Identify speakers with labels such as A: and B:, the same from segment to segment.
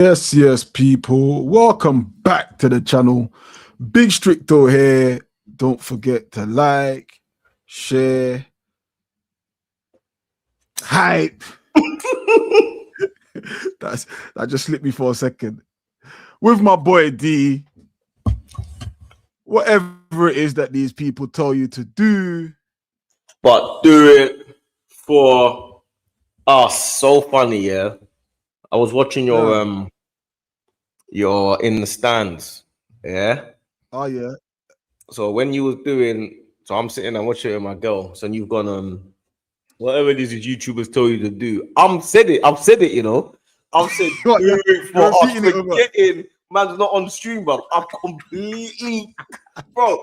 A: Yes, people. Welcome back to the channel. Big Stricto here. Don't forget to like, share, hype. That just slipped me for a second. With my boy D, whatever it is that these people tell you to do,
B: but do it for us. So funny, yeah. I was watching
A: yeah.
B: your in the stands, yeah.
A: Oh yeah.
B: So when you was doing, so I'm sitting and watching it with my girl. So you've gone whatever these YouTubers tell you to do. I've said it. I've said
A: What,
B: do it
A: you're
B: for us.
A: repeating it over.
B: Forgetting man's not on stream, bro. I'm completely, bro.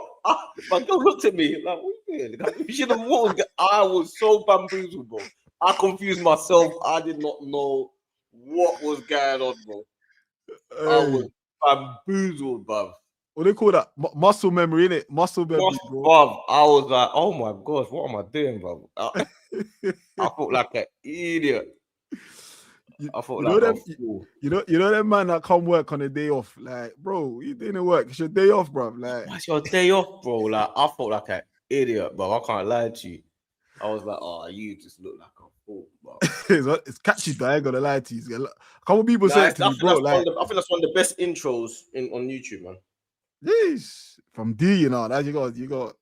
B: My girl looked at me like, what are you doing? Like, you should have warned. I was so bamboozled, bro. I confused myself. I did not know what was going on, bro. I was bamboozled, bro.
A: What they call that? Muscle memory, innit? Muscle memory, bro.
B: Bruv, I was like, oh my gosh, what am I doing, bro? I felt like an idiot. I felt like a fool.
A: You know them man that come work on a day off. Like, bro, you didn't work. It's your day off, bro. Like,
B: what's your day off, bro? Like, I felt like an idiot, bro. I can't lie to you. I was like, oh, you just look like a fool, bro.
A: it's catchy, though. I ain't gonna lie to you. A couple people say it to me, bro.
B: I think that's one of the best intros on YouTube, man.
A: Yes, from D, you know that you got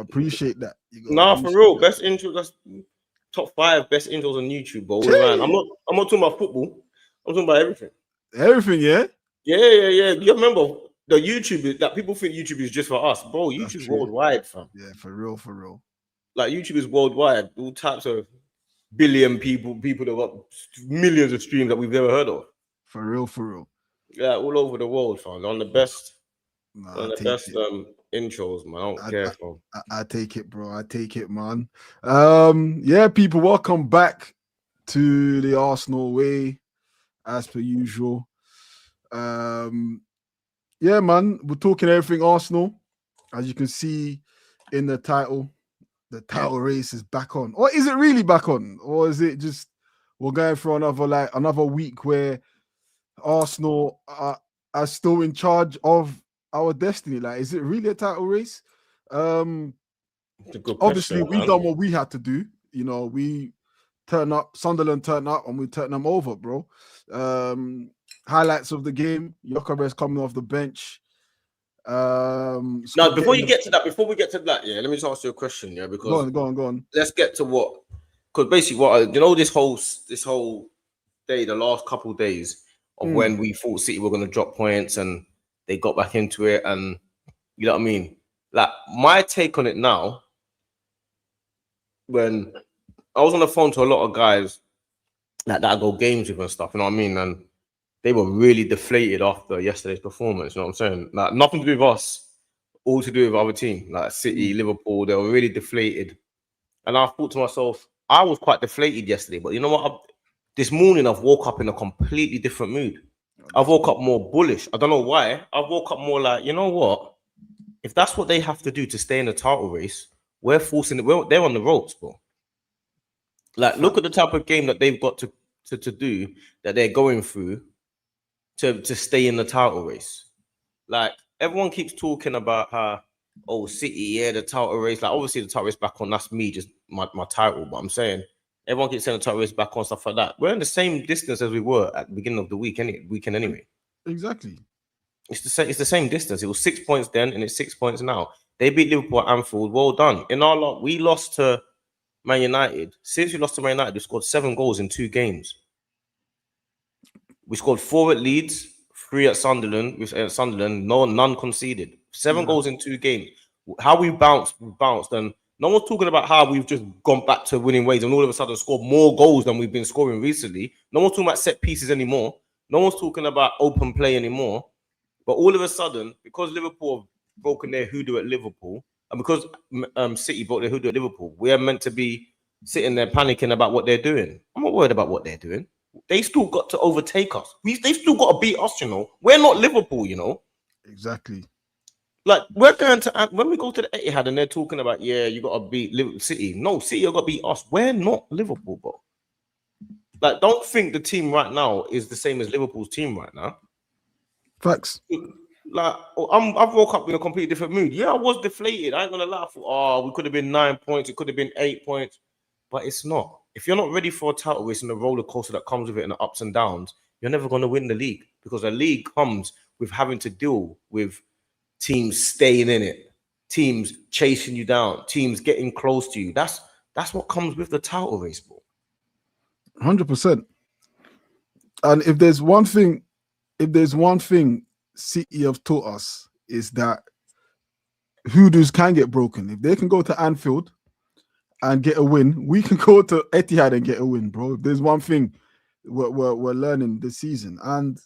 A: appreciate that.
B: Nah, for real, best intro. That's top 5 best intros on YouTube, bro. Man, I'm not talking about football. I'm talking about everything.
A: Everything, yeah.
B: Yeah. You remember the YouTube that people think YouTube is just for us, bro. YouTube's worldwide, fam.
A: Yeah, for real.
B: Like YouTube is worldwide. All types of billion people that got millions of streams that we've never heard of.
A: For real.
B: Yeah, all over the world, fam. On the best, intros, man. I don't care, fam.
A: I take it, bro. I take it, man. Yeah, people, welcome back to the Arsenal way, as per usual. Yeah, man, we're talking everything Arsenal. As you can see in the title race is back on. Or is it really back on? Or is it just we're going for another week where Arsenal are still in charge of our destiny? Like, is it really a title race? Obviously, we done what we had to do. You know, we turn up, Sunderland turned up, and we turned them over, bro. Highlights of the game: Gyökeres coming off the bench.
B: Now, before we get to that, yeah, let me just ask you a question, yeah, because
A: go on.
B: Let's get to because basically, this whole day, the last couple of days of when we thought City were going to drop points and they got back into it, and you know what I mean. Like, my take on it now, when I was on the phone to a lot of guys that I go games with and stuff, you know what I mean, and they were really deflated after yesterday's performance. You know what I'm saying? Like, nothing to do with us, all to do with other team, like City, Liverpool. They were really deflated, and I thought to myself, I was quite deflated yesterday. But you know what? This morning, I've woke up in a completely different mood. I've woke up more bullish. I don't know why. I've woke up more like, you know what? If that's what they have to do to stay in the title race, we're forcing it. They're on the ropes, bro. Like, look at the type of game that they've got to do, that they're going through to stay in the title race. Like, everyone keeps talking about how, City, yeah, the title race. Like, obviously the title race back on, that's me, just my title. But I'm saying, everyone keeps saying the title race back on, stuff like that. We're in the same distance as we were at the beginning of the weekend anyway.
A: Exactly.
B: It's the same distance. It was 6 points then, and it's 6 points now. They beat Liverpool at Anfield. Well done. In our lot, we lost to Man United. Since we lost to Man United, we scored 7 goals in 2 games. We scored 4 at Leeds, 3 at Sunderland. None conceded. 7 goals in 2 games. How we bounced, and no one's talking about how we've just gone back to winning ways and all of a sudden scored more goals than we've been scoring recently. No one's talking about set pieces anymore. No one's talking about open play anymore. But all of a sudden, because Liverpool have broken their hoodoo at Liverpool, and because City broke their hoodoo at Liverpool, we are meant to be sitting there panicking about what they're doing. I'm not worried about what they're doing. They still got to overtake us. They've still got to beat us, you know. We're not Liverpool, you know.
A: Exactly.
B: Like, we're going to, when we go to the Etihad and they're talking about, yeah, you got to beat City. No, City, you got to beat us. We're not Liverpool, bro. Like, don't think the team right now is the same as Liverpool's team right now.
A: Facts.
B: Like, I've woke up in a completely different mood. Yeah, I was deflated. I ain't gonna lie. We could have been 9 points. It could have been 8 points, but it's not. If you're not ready for a title race and the roller coaster that comes with it and the ups and downs, you're never gonna win the league, because a league comes with having to deal with teams staying in it, teams chasing you down, teams getting close to you. That's what comes with the title race, bro.
A: 100%. And if there's one thing City have taught us, is that hoodoos can get broken. If they can go to Anfield and get a win, we can go to Etihad and get a win, bro. If there's one thing we're learning this season, and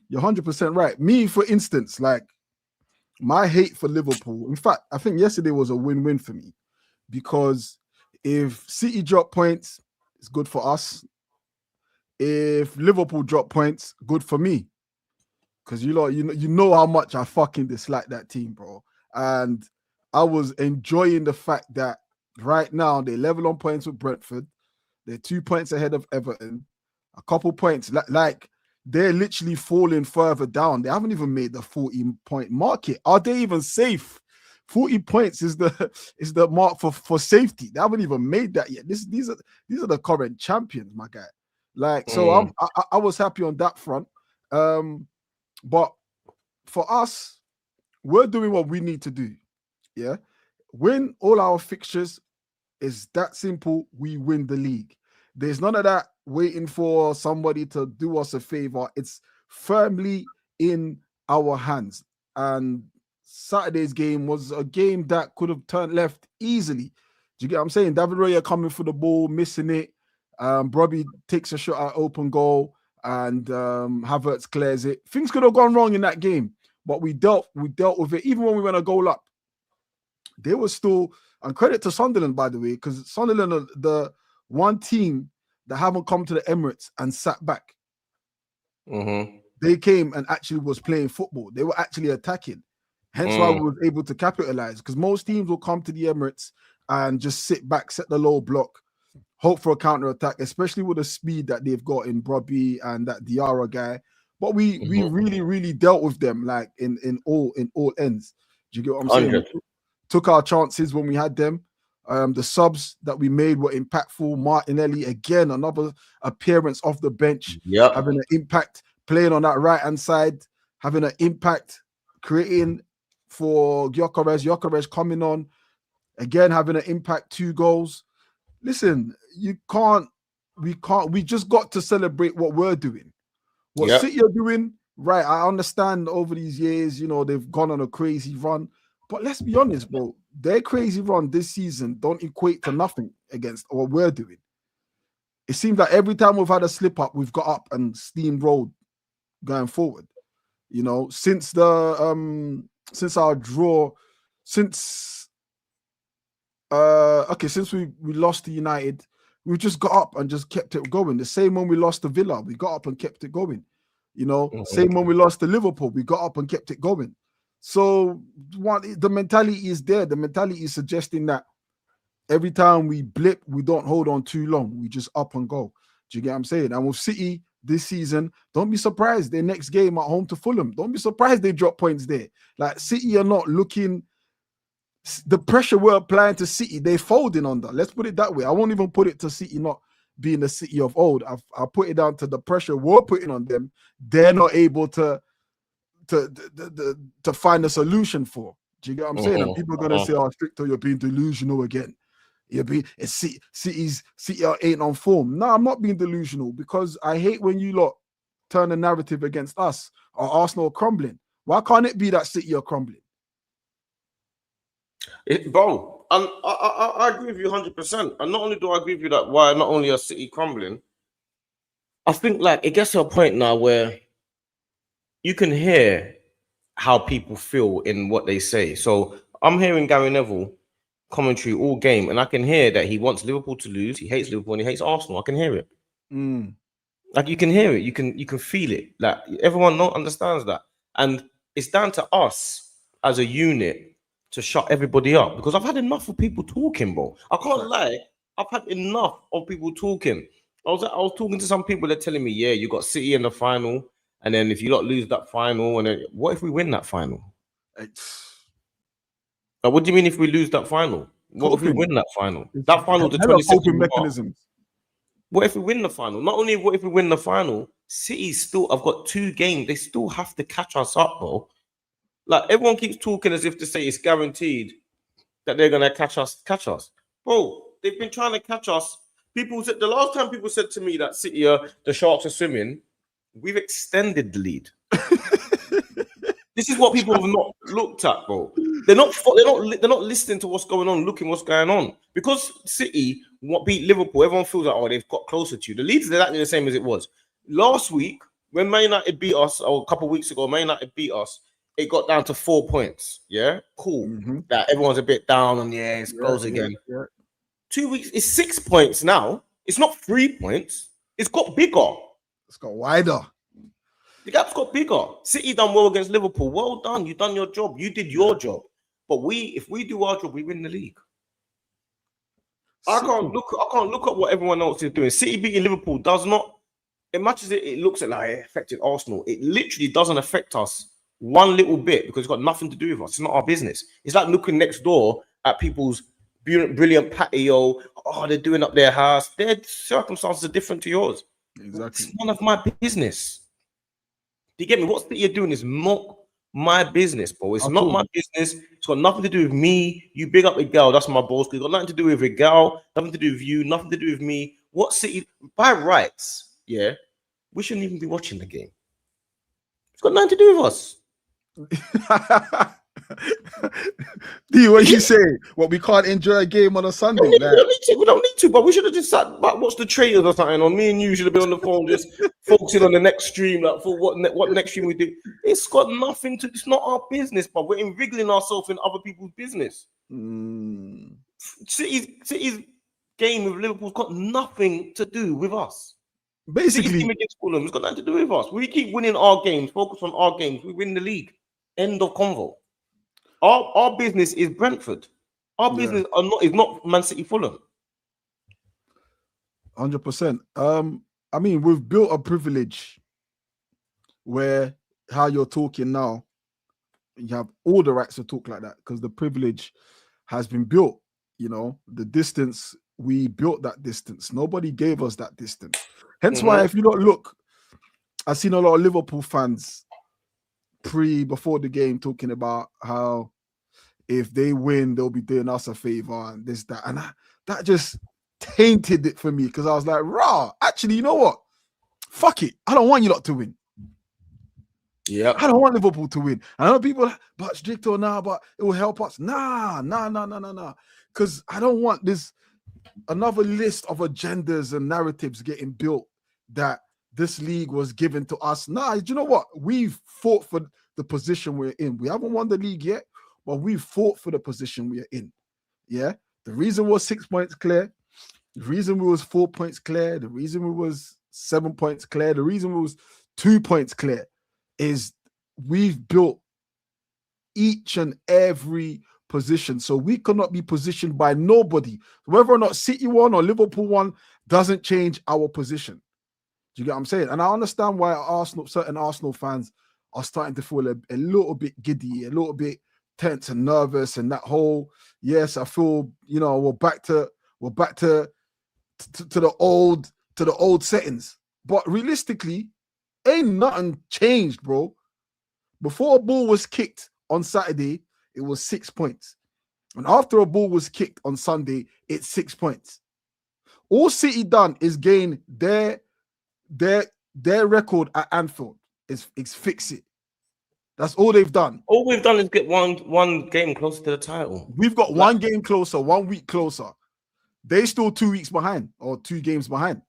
A: you're 100% right. Me, for instance, like, my hate for Liverpool. In fact, I think yesterday was a win-win for me, because if City drop points, it's good for us. If Liverpool drop points, good for me. Because you know how much I fucking dislike that team, bro. And I was enjoying the fact that right now they level on points with Brentford. They're 2 points ahead of Everton. A couple points, like they're literally falling further down. They haven't even made the 40-point mark yet. Are they even safe? 40 points is the mark for safety. They haven't even made that yet. These are the current champions, my guy. Like, so I was happy on that front. But for us, we're doing what we need to do. Yeah. Win all our fixtures. Is that simple. We win the league. There's none of that waiting for somebody to do us a favor. It's firmly in our hands. And Saturday's game was a game that could have turned left easily. Do you get what I'm saying? David Raya coming for the ball, missing it. Robbie takes a shot at open goal, and Havertz clears it. Things could have gone wrong in that game, but we dealt with it. Even when we went a goal up, they were still, and credit to Sunderland, by the way, because Sunderland are the one team that haven't come to the Emirates and sat back.
B: Mm-hmm.
A: They came and actually was playing football. They were actually attacking. Hence why we were able to capitalize, because most teams will come to the Emirates and just sit back, set the low block, hope for a counter attack, especially with the speed that they've got in Robbie and that Diarra guy. But we really dealt with them, like in all ends. Do you get what I'm saying? We took our chances when we had them. The subs that we made were impactful. Martinelli, again, another appearance off the bench, having an impact, playing on that right-hand side, having an impact, creating for Gyökeres. Gyökeres coming on, again, having an impact, 2 goals. Listen, we just got to celebrate what we're doing. What City are doing, right? I understand over these years, they've gone on a crazy run. But let's be honest, bro. Their crazy run this season don't equate to nothing against what we're doing. It seems like every time we've had a slip up, we've got up and steamrolled going forward. Since our draw, since we lost to United, we just got up and just kept it going. The same when we lost to Villa, we got up and kept it going. Same when we lost to Liverpool, we got up and kept it going. So the mentality is there. The mentality is suggesting that every time we blip, we don't hold on too long. We just up and go. Do you get what I'm saying? And with City this season, don't be surprised their next game at home to Fulham. Don't be surprised they drop points there. Like, City are not looking. The pressure we're applying to City, they're folding under. Let's put it that way. I won't even put it to City not being the City of old. I'll put it down to the pressure we're putting on them. They're not able to find a solution for. Do you get what I'm saying? And people are gonna say, "Oh, Stricto, you're being delusional again. City ain't on form." No, I'm not being delusional, because I hate when you lot turn the narrative against us or Arsenal crumbling. Why can't it be that City are crumbling?
B: Bro, and I agree with you 100%. And not only do I agree with you that why not only are City crumbling, I think like it gets to a point now where you can hear how people feel in what they say. So I'm hearing Gary Neville commentary all game, and I can hear that he wants Liverpool to lose. He hates Liverpool and he hates Arsenal. I can hear it. Like, you can hear it. You can feel it. Like, everyone understands that. And it's down to us as a unit to shut everybody up, because I've had enough of people talking, bro. I can't lie. I've had enough of people talking. was talking to some people. They're telling me, yeah, you got City in the final, and then if you lot lose that final, and then what if we win that final? Like, what do you mean if we lose that final? What if we win that final? That final, the 22nd
A: coping
B: of March.
A: mechanisms.
B: What if we win the final? Not only what if we win the final, City still. I've got 2 games. They still have to catch us up, bro. Like everyone keeps talking as if to say it's guaranteed that they're gonna catch us. Bro, they've been trying to catch us. People said the last time people said to me that City the Sharks are swimming, we've extended the lead. This is what people have not looked at, bro. They're not listening to what's going on, looking what's going on. Because City beat Liverpool, everyone feels like, oh, they've got closer to you. The lead's exactly the same as it was last week when Man United beat us, or a couple of weeks ago. Man United beat us. It got down to 4 points. Yeah, cool. That everyone's a bit down, and it's close again. 2 weeks, it's 6 points now. It's not 3 points. It's got bigger.
A: It's got wider.
B: The gap's got bigger. City done well against Liverpool. Well done. You've done your job. You did your job. But if we do our job, we win the league. I can't look at what everyone else is doing. City beating Liverpool does not. As much as it looks like it affected Arsenal, it literally doesn't affect us one little bit because it's got nothing to do with us. It's not our business. It's like looking next door at people's brilliant patio. Oh, they're doing up their house. Their circumstances are different to yours.
A: Exactly.
B: It's none of my business. Do you get me? What you're doing is not my business, bro. It's not my business. It's got nothing to do with me. You big up a girl. That's my boss. It's got nothing to do with a girl. Nothing to do with you. Nothing to do with me. What City, by rights, we shouldn't even be watching the game. It's got nothing to do with us.
A: D, what you say? What, we can't enjoy a game on a Sunday?
B: We don't need to, but we should have just sat back, watch the trailers or something. On me and you should have been on the phone, just focusing on the next stream, like for what next stream we do. It's got nothing to. It's not our business, but we're invigilating ourselves in other people's business. City's game with Liverpool's got nothing to do with us.
A: Basically,
B: against Fulham, it's got nothing to do with us. We keep winning our games, focus on our games. We win the league. End of convo. Our business is Brentford. Our business is not Man City, Fulham.
A: 100%. I mean, we've built a privilege where how you're talking now, you have all the rights to talk like that because the privilege has been built. You know, the distance, we built that distance. Nobody gave us that distance. Hence why, if you don't look, I've seen a lot of Liverpool fans before the game talking about how if they win, they'll be doing us a favor and this, that. And that just tainted it for me because I was like, rah, actually, you know what? Fuck it. I don't want you lot to win.
B: Yeah.
A: I don't want Liverpool to win. I know people like, but Stricto now, but it will help us. Nah. Because I don't want this another list of agendas and narratives getting built that this league was given to us. Nah, do you know what? We've fought for the position we're in. We haven't won the league yet, but we've fought for the position we're in. Yeah. The reason was 6 points clear. The reason we was 4 points clear. The reason we was 7 points clear. The reason we was 2 points clear is we've built each and every position. So we cannot be positioned by nobody. Whether or not City won or Liverpool won doesn't change our position. Do you get what I'm saying? And I understand why certain Arsenal fans are starting to feel a little bit giddy, a little bit tense and nervous, and that whole, yes, I feel, you know, we're back to the old settings. But realistically, ain't nothing changed, bro. Before a ball was kicked on Saturday, it was 6 points. And after a ball was kicked on Sunday, it's 6 points. All City done is gain their record at Anfield is fix it. That's all they've done.
B: All we've done is get one game closer to the title.
A: We've got one game closer, 1 week closer. They still 2 weeks behind or 2 games behind.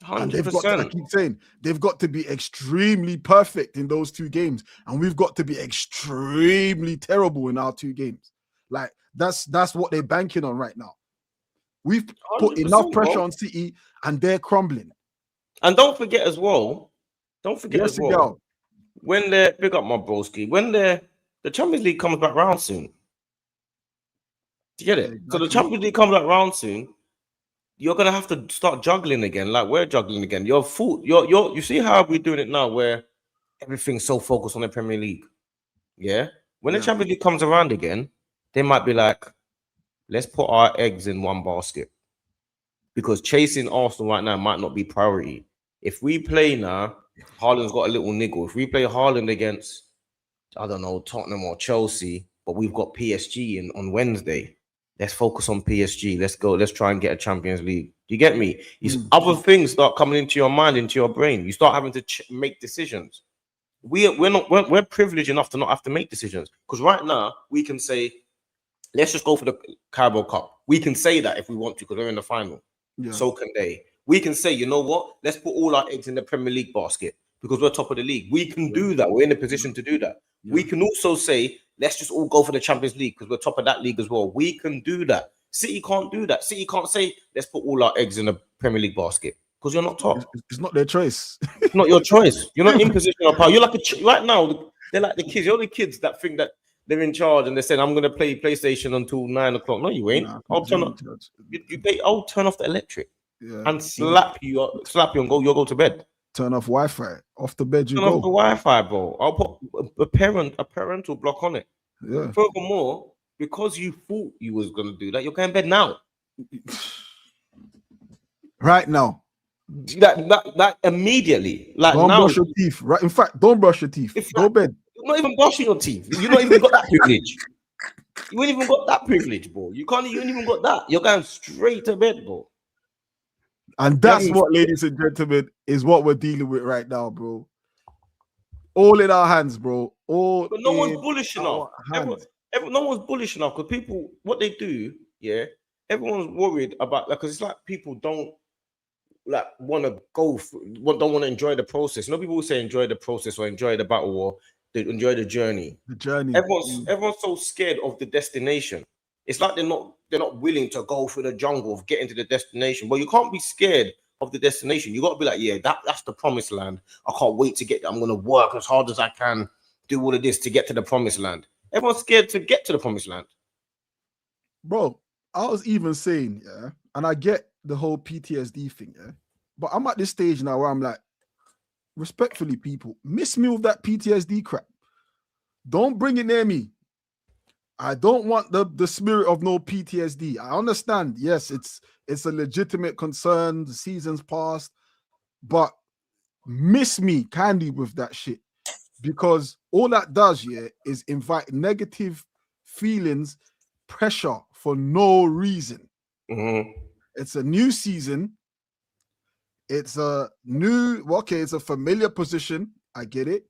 B: 100%.
A: And they've got to, I keep saying, they've got to be extremely perfect in those 2 games. And we've got to be extremely terrible in our 2 games. Like, that's what they're banking on right now. We've put enough pressure on City and they're crumbling.
B: And don't forget as well, when they're, pick up my broski, when the Champions League comes back round soon. Do you get it? Exactly. So the Champions League comes back round soon. you're gonna have to start juggling again. Like we're juggling again. You see how we're doing it now, where everything's so focused on the Premier League. Yeah. When the
A: Yeah.
B: Champions League comes around again, they might be like, let's put our eggs in one basket. Because chasing Arsenal right now might not be priority. If we play now, Haaland's got a little niggle. If we play Haaland against, I don't know, Tottenham or Chelsea, but we've got PSG on Wednesday, let's focus on PSG. Let's go. Let's try and get a Champions League. Do you get me? Other things start coming into your mind, into your brain. You start having to make decisions. We're privileged enough to not have to make decisions, because right now we can say, let's just go for the Carabao Cup. We can say that if we want to, because we're in the final.
A: Yeah.
B: So can they. We can say, you know what? Let's put all our eggs in the Premier League basket because we're top of the league. We can do that. We're in a position to do that.
A: Yeah.
B: We can also say, let's just all go for the Champions League because we're top of that league as well. We can do that. City can't do that. City can't say, let's put all our eggs in the Premier League basket because you're not top.
A: It's not their choice.
B: It's not your choice. You're not in position of power. You're like right now. They're like the kids. You're the kids that think that they're in charge and they're saying, I'm going to play PlayStation until 9 o'clock. No, you ain't. I'll turn off. I'll turn off the electric and slap you and go. You'll go to bed.
A: Turn off Wi-Fi. Off the bed you
B: turn
A: go.
B: Off the Wi-Fi, bro. I'll put a parental block on it.
A: Yeah.
B: Furthermore, because you thought you was going to do that, you're going to bed now.
A: Right now.
B: That immediately. Like
A: don't
B: now,
A: brush your teeth. Right. In fact, don't brush your teeth. Go to bed.
B: You're not even brushing your teeth. You're not even got that privilege. You ain't even got that privilege, bro. You ain't even got that. You're going straight to bed, bro.
A: And that's what, ladies and gentlemen, is what we're dealing with right now, bro. All in our hands, bro. But
B: no one's bullish enough. No one's bullish enough because people, what they do, yeah, everyone's worried about that because it's like people don't like want to don't want to enjoy the process. No, people will say enjoy the process or enjoy the battle or they enjoy the journey.
A: The journey.
B: Everyone's so scared of the destination. It's like they're not willing to go through the jungle of getting to the destination. But you can't be scared of the destination. You got to be like, yeah, that's the promised land. I can't wait to get there. I'm gonna work as hard as I can, do all of this to get to the promised land. Everyone's scared to get to the promised land.
A: Bro, I was even saying, yeah, and I get the whole PTSD thing, yeah. But I'm at this stage now where I'm like, respectfully, people, miss me with that PTSD crap. Don't bring it near me. I don't want the spirit of no PTSD. I understand. Yes, it's a legitimate concern. The season's passed, but miss me kindly with that shit, because all that does, yeah, is invite negative feelings, pressure for no reason.
B: Mm-hmm.
A: It's a new season. It's a new, it's a familiar position. I get it.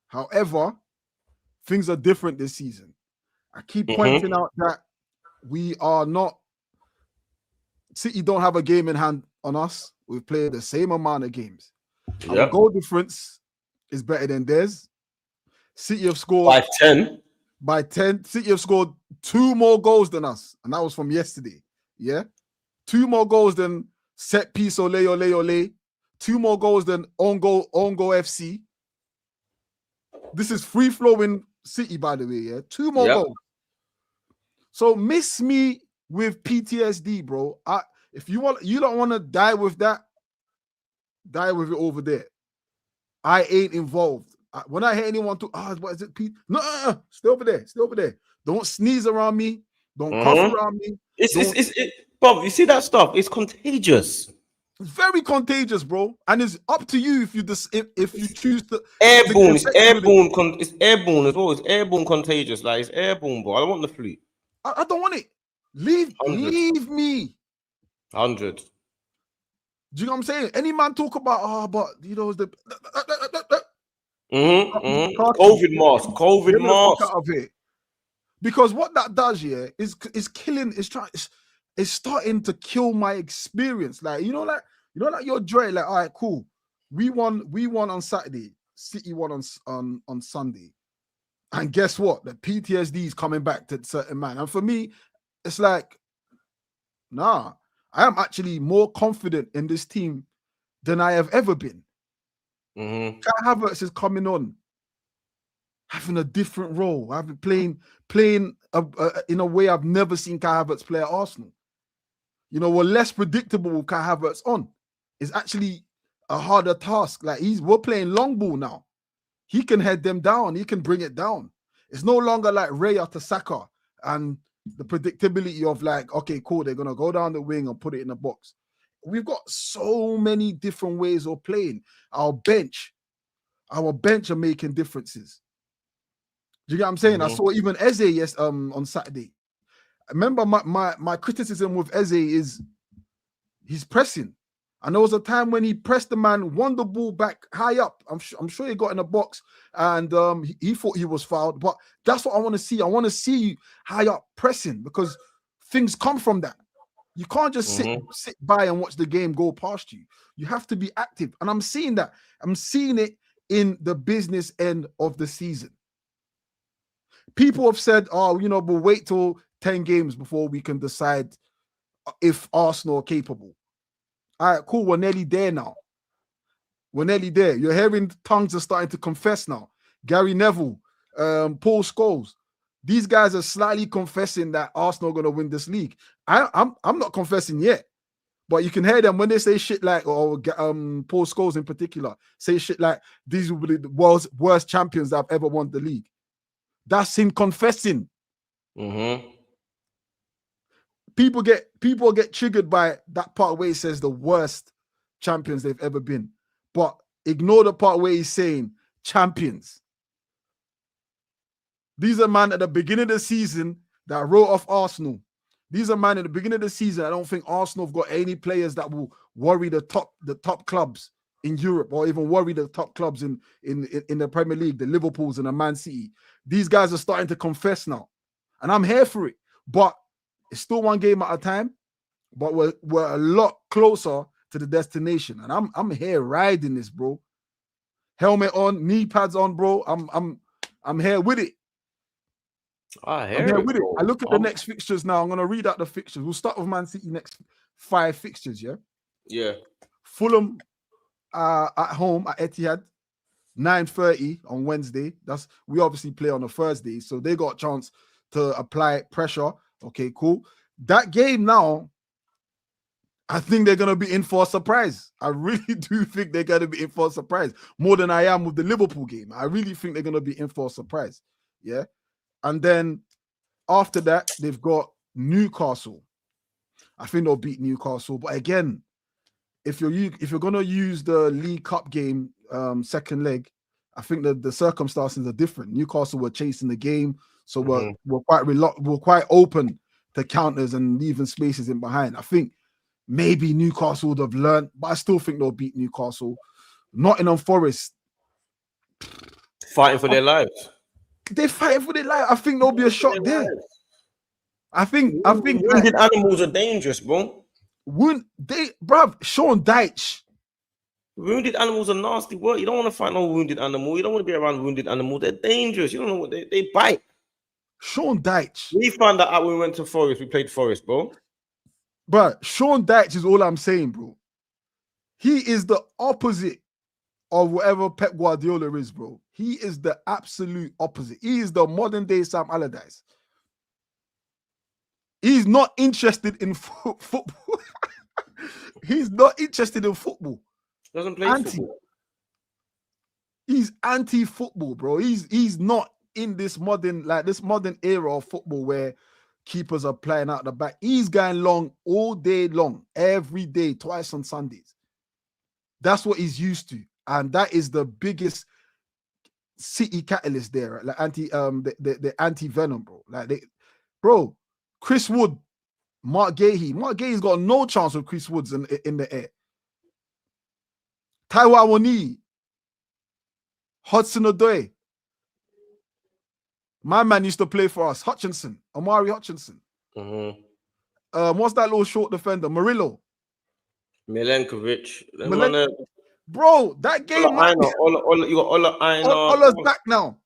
A: However, things are different this season. I keep pointing out that we are not, City don't have a game in hand on us. We've played the same amount of games. Yep. Our goal difference is better than theirs. City have scored by 10. City have scored 2 more goals than us, and that was from yesterday. Yeah, 2 more goals than set piece ole. 2 more goals than on goal FC. This is free flowing City, by the way. Yeah, 2 more goals. So miss me with PTSD, bro. If you don't want to die with that, die with it over there. I ain't involved. When I hear anyone what is it, Pete? No, stay over there. Don't sneeze around me. Don't cough around me.
B: Bob, you see that stuff? It's contagious.
A: It's very contagious, bro. And it's up to you if you choose to.
B: Airborne. It's airborne. It's airborne as well. It's airborne contagious. Like it's airborne, bro. I don't want the flu.
A: I don't want it. Leave me.
B: 100.
A: Do you know what I'm saying? Any man talk about but you know the
B: COVID mask.
A: Out of it. Because what that does, yeah, is killing. It's starting to kill my experience. Like like you're dread. Like, all right, cool. We won on Saturday. City won on Sunday. And guess what? The PTSD is coming back to certain man. And for me, it's like, nah, I am actually more confident in this team than I have ever been. Kai Havertz is coming on, having a different role. I've been playing in a way I've never seen Kai Havertz play at Arsenal. were less predictable with Kai Havertz on. It's actually a harder task. Like we're playing long ball now. He can head them down. He can bring it down. It's no longer like Raya to Saka and the predictability of like, okay, cool, they're gonna go down the wing and put it in the box. We've got so many different ways of playing. Our bench are making differences. Do you get what I'm saying? I saw even Eze on Saturday. Remember, my criticism with Eze is he's pressing. And there was a time when he pressed the man, won the ball back high up. I'm sure he got in a box and he thought he was fouled. But that's what I want to see. I want to see you high up pressing because things come from that. You can't just sit by and watch the game go past you. You have to be active. And I'm seeing that. I'm seeing it in the business end of the season. People have said, we'll wait till 10 games before we can decide if Arsenal are capable. All right, cool. We're nearly there now. We're nearly there. You're hearing tongues are starting to confess now. Gary Neville, Paul Scholes. These guys are slightly confessing that Arsenal are going to win this league. I'm not confessing yet, but you can hear them when they say shit like, Paul Scholes in particular, say shit like, these will be the world's worst champions that have ever won the league. That's him confessing. People get triggered by that part where he says the worst champions they've ever been. But ignore the part where he's saying champions. These are men at the beginning of the season that wrote off Arsenal. These are men at the beginning of the season. I don't think Arsenal have got any players that will worry the top clubs in Europe or even worry the top clubs in the Premier League, the Liverpools and the Man City. These guys are starting to confess now. And I'm here for it. But it's still one game at a time. But we're a lot closer to the destination. And I'm here riding this, bro. Helmet on, knee pads on, bro. I'm here with it. I'm here with it. I look at the next fixtures now. I'm going to read out the fixtures. We'll start with Man City next 5 fixtures, yeah?
B: Yeah.
A: Fulham at home at Etihad, 9:30 on Wednesday. We obviously play on a Thursday, so they got a chance to apply pressure. Okay, cool. That game now, I think they're going to be in for a surprise. I really do think they're going to be in for a surprise. More than I am with the Liverpool game. I really think they're going to be in for a surprise. Yeah. And then after that, they've got Newcastle. I think they'll beat Newcastle. But again, if you're going to use the League Cup game second leg, I think that the circumstances are different. Newcastle were chasing the game. So we're quite open to counters and leaving spaces in behind. I think maybe Newcastle would have learned, but I still think they'll beat Newcastle. Nottingham Forest.
B: Fighting for their lives.
A: They're fighting for their life. I think there'll be a shot there. I think
B: wounded animals are dangerous, bro.
A: Sean Dyche.
B: Wounded animals are nasty work. You don't want to fight no wounded animal. You don't want to be around wounded animals. They're dangerous. You don't know what they bite.
A: Sean Dyche.
B: We found that out when we went to Forest. We played Forest, bro.
A: But Sean Dyche is all I'm saying, bro. He is the opposite of whatever Pep Guardiola is, bro. He is the absolute opposite. He is the modern day Sam Allardyce. He's not interested in football. He's not interested in football.
B: Doesn't play football.
A: He's anti-football, bro. He's not in this modern era of football where keepers are playing out the back. He's going long all day long, every day, twice on Sundays. That's what he's used to. And that is the biggest City catalyst there, like the anti-venom, bro. Chris Wood, Mark Gahey. Mark Gahey's got no chance with Chris Woods in the air. Taiwo Awoniyi, Hudson Odoi. My man used to play for us. Omari Hutchinson. What's that little short defender? Murillo.
B: Milenkovic.
A: Bro, that game.
B: You got Ola Aina.
A: Ola's back now.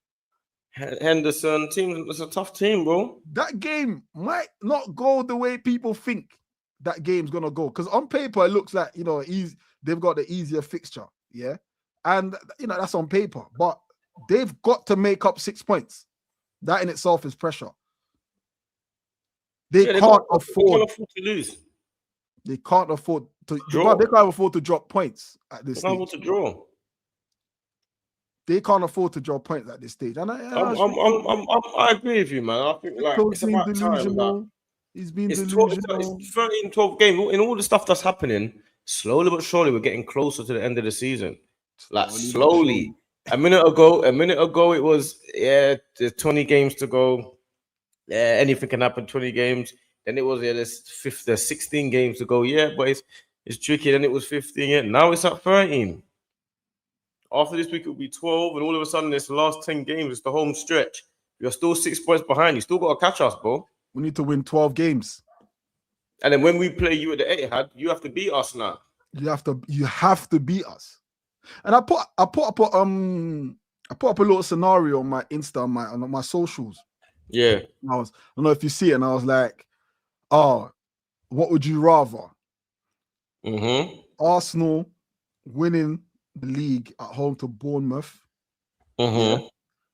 B: Henderson team. It's a tough team, bro.
A: That game might not go the way people think that game's gonna go. Because on paper, it looks like they've got the easier fixture, yeah, and that's on paper. But they've got to make up 6 points. That in itself is pressure. They can't afford
B: to lose.
A: They can't afford to
B: Draw.
A: They can't afford to drop points at this
B: They can't
A: stage.
B: afford to draw.
A: They can't afford to drop points at this stage. And
B: I agree with you, man. I think like
A: Rico's
B: it's
A: been
B: about time that
A: delusional. He's been
B: it's 12,
A: delusional.
B: it's 13, 12 games. In all the stuff that's happening, slowly but surely, we're getting closer to the end of the season. Like slowly. A minute ago, it was there's 20 games to go. Yeah, anything can happen. 20 games. Then it was there's 16 games to go. Yeah, but it's tricky. Then it was 15. Yeah, now it's at 13. After this week, it'll be 12, and all of a sudden, it's the last 10 games. It's the home stretch. You're still 6 points behind. You still got to catch us, bro.
A: We need to win 12 games.
B: And then when we play you at the Etihad, you have to beat us now.
A: You have to beat us. And I put up a little scenario on my Insta, on my socials.
B: Yeah.
A: I don't know if you see it, and I was like, oh, what would you rather?
B: Mm-hmm.
A: Arsenal winning the league at home to Bournemouth.
B: Mm-hmm.
A: Yeah,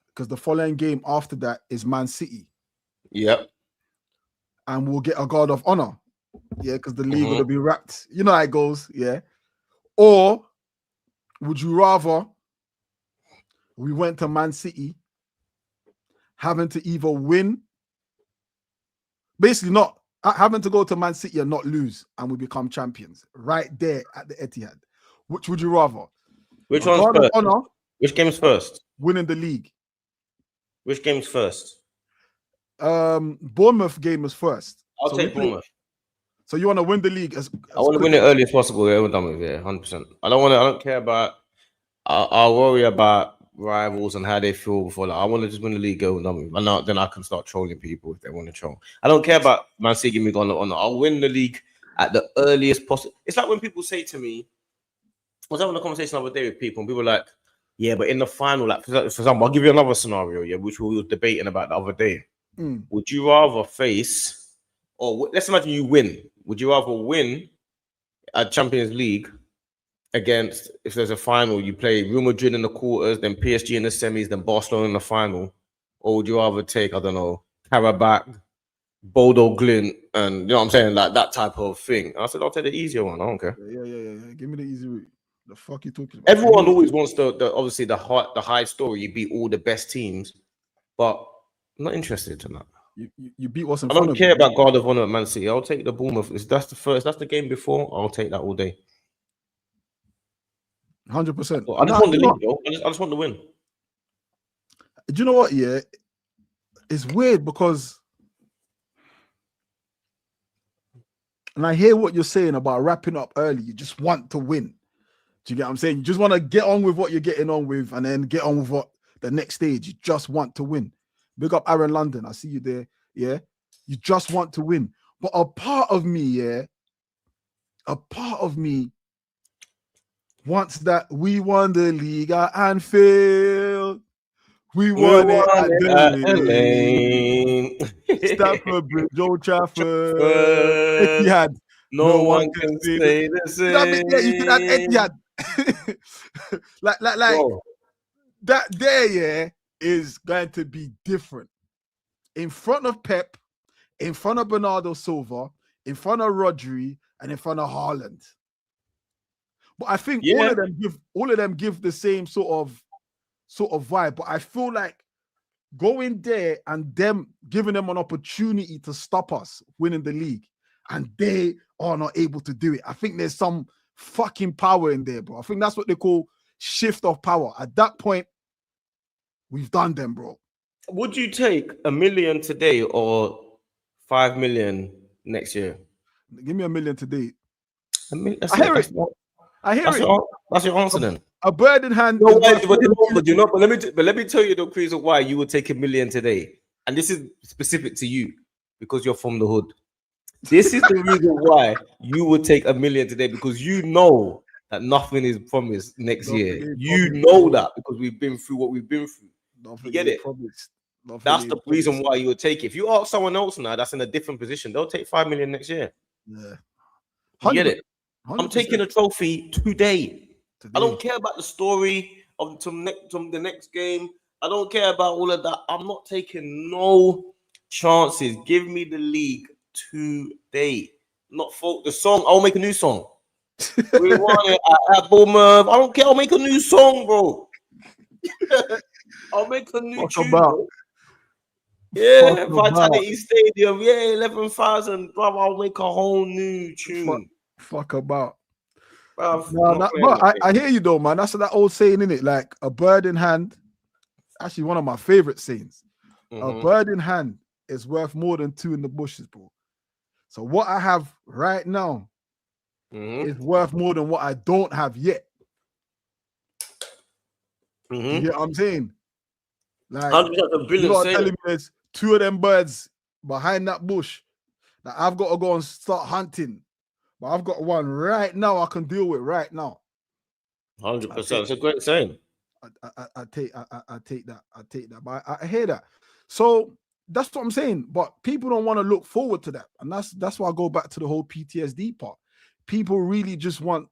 A: because the following game after that is Man City.
B: Yep.
A: And we'll get a guard of honor. Yeah, because the league would have been wrapped. You know how it goes, yeah. Or would you rather we went to Man City having to either win, basically not having to go to Man City and not lose, and we become champions right there at the Etihad? Which would you rather?
B: Which one's first?
A: Honor,
B: which game's first?
A: Winning the league.
B: Which game's first?
A: Bournemouth game is first.
B: I'll take Bournemouth.
A: So you want to win the league as
B: I want to win it early as possible. Yeah, we're done with it. 100%. I don't care about. I'll worry about rivals and how they feel before. Like, I want to just win the league, go done with. And then I can start trolling people if they want to troll. I don't care about Man City giving me on. I'll win the league at the earliest possible. It's like when people say to me, I was having a conversation the other day with people, and people were like, yeah, but in the final, like for example, I'll give you another scenario, yeah, which we were debating about the other day. Would you rather face, or let's imagine you win? Would you rather win a Champions League against, if there's a final, you play Real Madrid in the quarters, then PSG in the semis, then Barcelona in the final? Or would you rather take, I don't know, Karabakh, Bodo Glint, and you know what I'm saying, like that type of thing? And I said, I'll take the easier one. I don't care.
A: Yeah. Give me the easy route. The fuck you talking about?
B: Everyone always wants the obviously the high story. You beat all the best teams, but I'm not interested in that.
A: You beat what's in
B: I
A: front
B: don't
A: of
B: care
A: you.
B: about God of Honor at Man City. I'll take the Bournemouth. That's the game before. I'll take that all day.
A: 100%.
B: I just want the league, though. I just want the win.
A: Do you know what? Yeah, it's weird because, and I hear what you're saying about wrapping up early. You just want to win. Do you get what I'm saying? You just want to get on with what you're getting on with, and then get on with what the next stage. You just want to win. Big up Aaron London. I see you there. Yeah, you just want to win. But a part of me wants that we won the league at Anfield. We won it at the Lane. Stamford Bridge, Old Trafford. Etihad.
B: No one can say the same.
A: Yeah, you can add Etihad. like
B: Bro.
A: That there, yeah, is going to be different. In front of Pep, in front of Bernardo Silva, in front of Rodri, and in front of Haaland. But I think all of them give the same sort of vibe. But I feel like going there and them giving them an opportunity to stop us winning the league, and they are not able to do it. I think there's some fucking power in there, bro. I think that's what they call shift of power. At that point, we've done them, bro.
B: Would you take $1 million today or 5 million next year?
A: Give me $1 million today.
B: I
A: hear it.
B: That's your answer then.
A: A bird in hand.
B: But let me tell you the reason why you would take $1 million today. And this is specific to you because you're from the hood. This is the reason why you would take $1 million today, because you know that nothing is promised next year. You know that because we've been through what we've been through. You get it? That's the reason why you would take it. If you ask someone else now that's in a different position, they'll take 5 million next year.
A: Yeah.
B: You get it?
A: 100%.
B: I'm taking a trophy today. I don't care about the story of the next game. I don't care about all of that. I'm not taking no chances. Give me the league today. not folk. The song. I'll make a new song. We want it at Bournemouth. I don't care. I'll make a new song, bro. I'll make a new tune, bro. Yeah, Vitality Stadium. Yeah, 11,000. Bro, I'll make a whole new tune.
A: Fuck about.
B: Bruv,
A: But I hear you though, man. That's that old saying, innit? Like a bird in hand. Actually, one of my favorite sayings. A bird in hand is worth more than two in the bushes, bro. So what I have right now is worth more than what I don't have yet. You get what I'm saying? Like, you know what I'm telling me there's two of them birds behind that bush that I've got to go and start hunting. But I've got one right now I can deal with right now.
B: 100%. It's a great saying.
A: I take that. I take that. But I hear that. So that's what I'm saying. But people don't want to look forward to that. And that's why I go back to the whole PTSD part. People really just want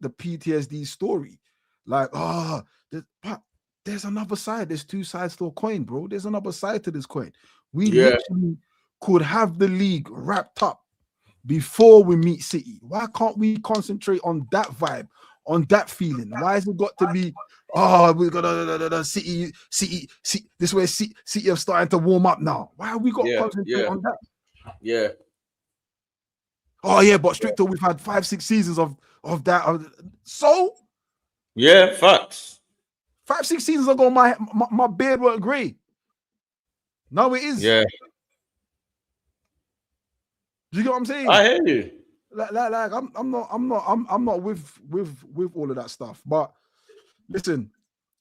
A: the PTSD story. Like, but there's another side. There's two sides to a coin, bro. There's another side to this coin. We literally could have the league wrapped up before we meet City. Why can't we concentrate on that vibe, on that feeling? Why has it got to be, we got City, this way City are starting to warm up now. Why have we got to concentrate on that?
B: Yeah.
A: Oh, yeah, but stricter, we've had 5-6 seasons of that. So?
B: Yeah, facts.
A: 5-6 seasons ago, my beard weren't grey. Now it is.
B: Yeah.
A: Do you get what I'm saying?
B: I hear you.
A: Like I'm not with all of that stuff. But listen,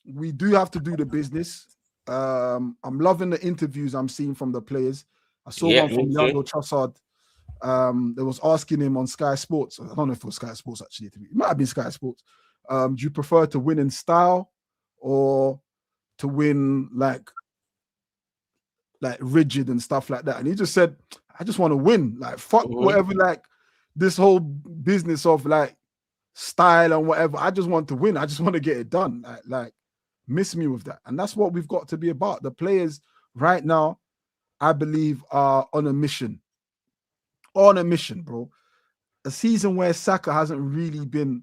A: we do have to do the business. I'm loving the interviews I'm seeing from the players. I saw one from Leandro Trossard. They was asking him on Sky Sports. I don't know if it was Sky Sports actually. It might have been Sky Sports. Do you prefer to win in style or to win like rigid and stuff like that? And he just said, I just want to win. Like, fuck whatever, like this whole business of like style and whatever. I just want to win. I just want to get it done. Like miss me with that. And that's what we've got to be about. The players right now, I believe, are on a mission. On a mission, bro. A season where Saka hasn't really been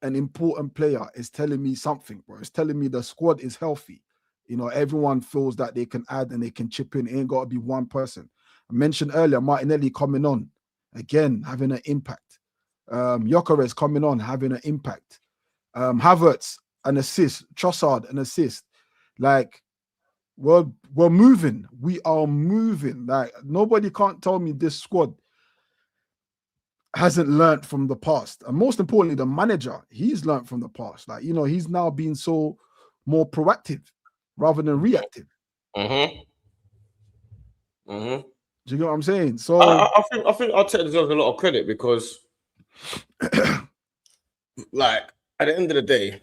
A: an important player is telling me something, bro. It's telling me the squad is healthy. You know, everyone feels that they can add and they can chip in. It ain't got to be one person. I mentioned earlier, Martinelli coming on, again, having an impact. Gyökeres coming on, having an impact. Havertz, an assist. Trossard, an assist. Like, we're moving. We are moving. Like, nobody can't tell me this squad hasn't learned from the past. And most importantly, the manager, he's learned from the past. Like, you know, he's now being so more proactive rather than reactive. Do you get what I'm saying? So
B: I think Arteta deserves a lot of credit because, like, at the end of the day,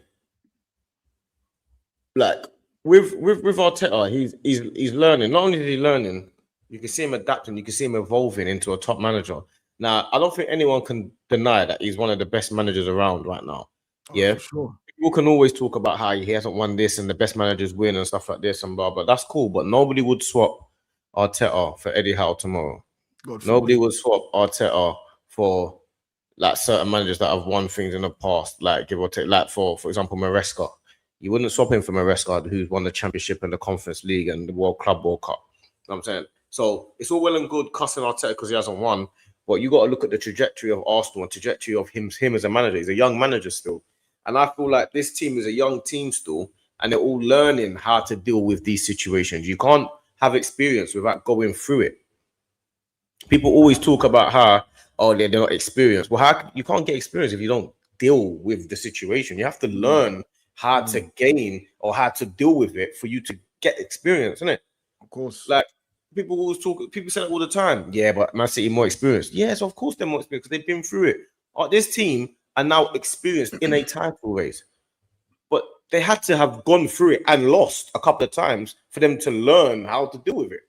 B: like with Arteta, he's learning. Not only is he learning, you can see him adapting. You can see him evolving into a top manager. Now, I don't think anyone can deny that he's one of the best managers around right now. For
A: sure.
B: People can always talk about how he hasn't won this and the best managers win and stuff like this and blah, but that's cool. But nobody would swap Arteta for Eddie Howe tomorrow. Nobody would swap Arteta for like certain managers that have won things in the past, like give or take, like for example, Maresca. You wouldn't swap him for Maresca, who's won the Championship and the Conference League and the World Cup. You know what I'm saying? So it's all well and good cussing Arteta because he hasn't won, but you got to look at the trajectory of Arsenal and trajectory of him as a manager. He's a young manager still. And I feel like this team is a young team still, and they're all learning how to deal with these situations. You can't have experience without going through it. People always talk about how, they're not experienced. Well, you can't get experience if you don't deal with the situation. You have to learn how to gain or how to deal with it for you to get experience, isn't it?
A: Of course.
B: Like, people say it all the time. Yeah, but Man City more experienced. Yes, of course they're more experienced because they've been through it. This team are now experienced in a title race. But they had to have gone through it and lost a couple of times for them to learn how to deal with it.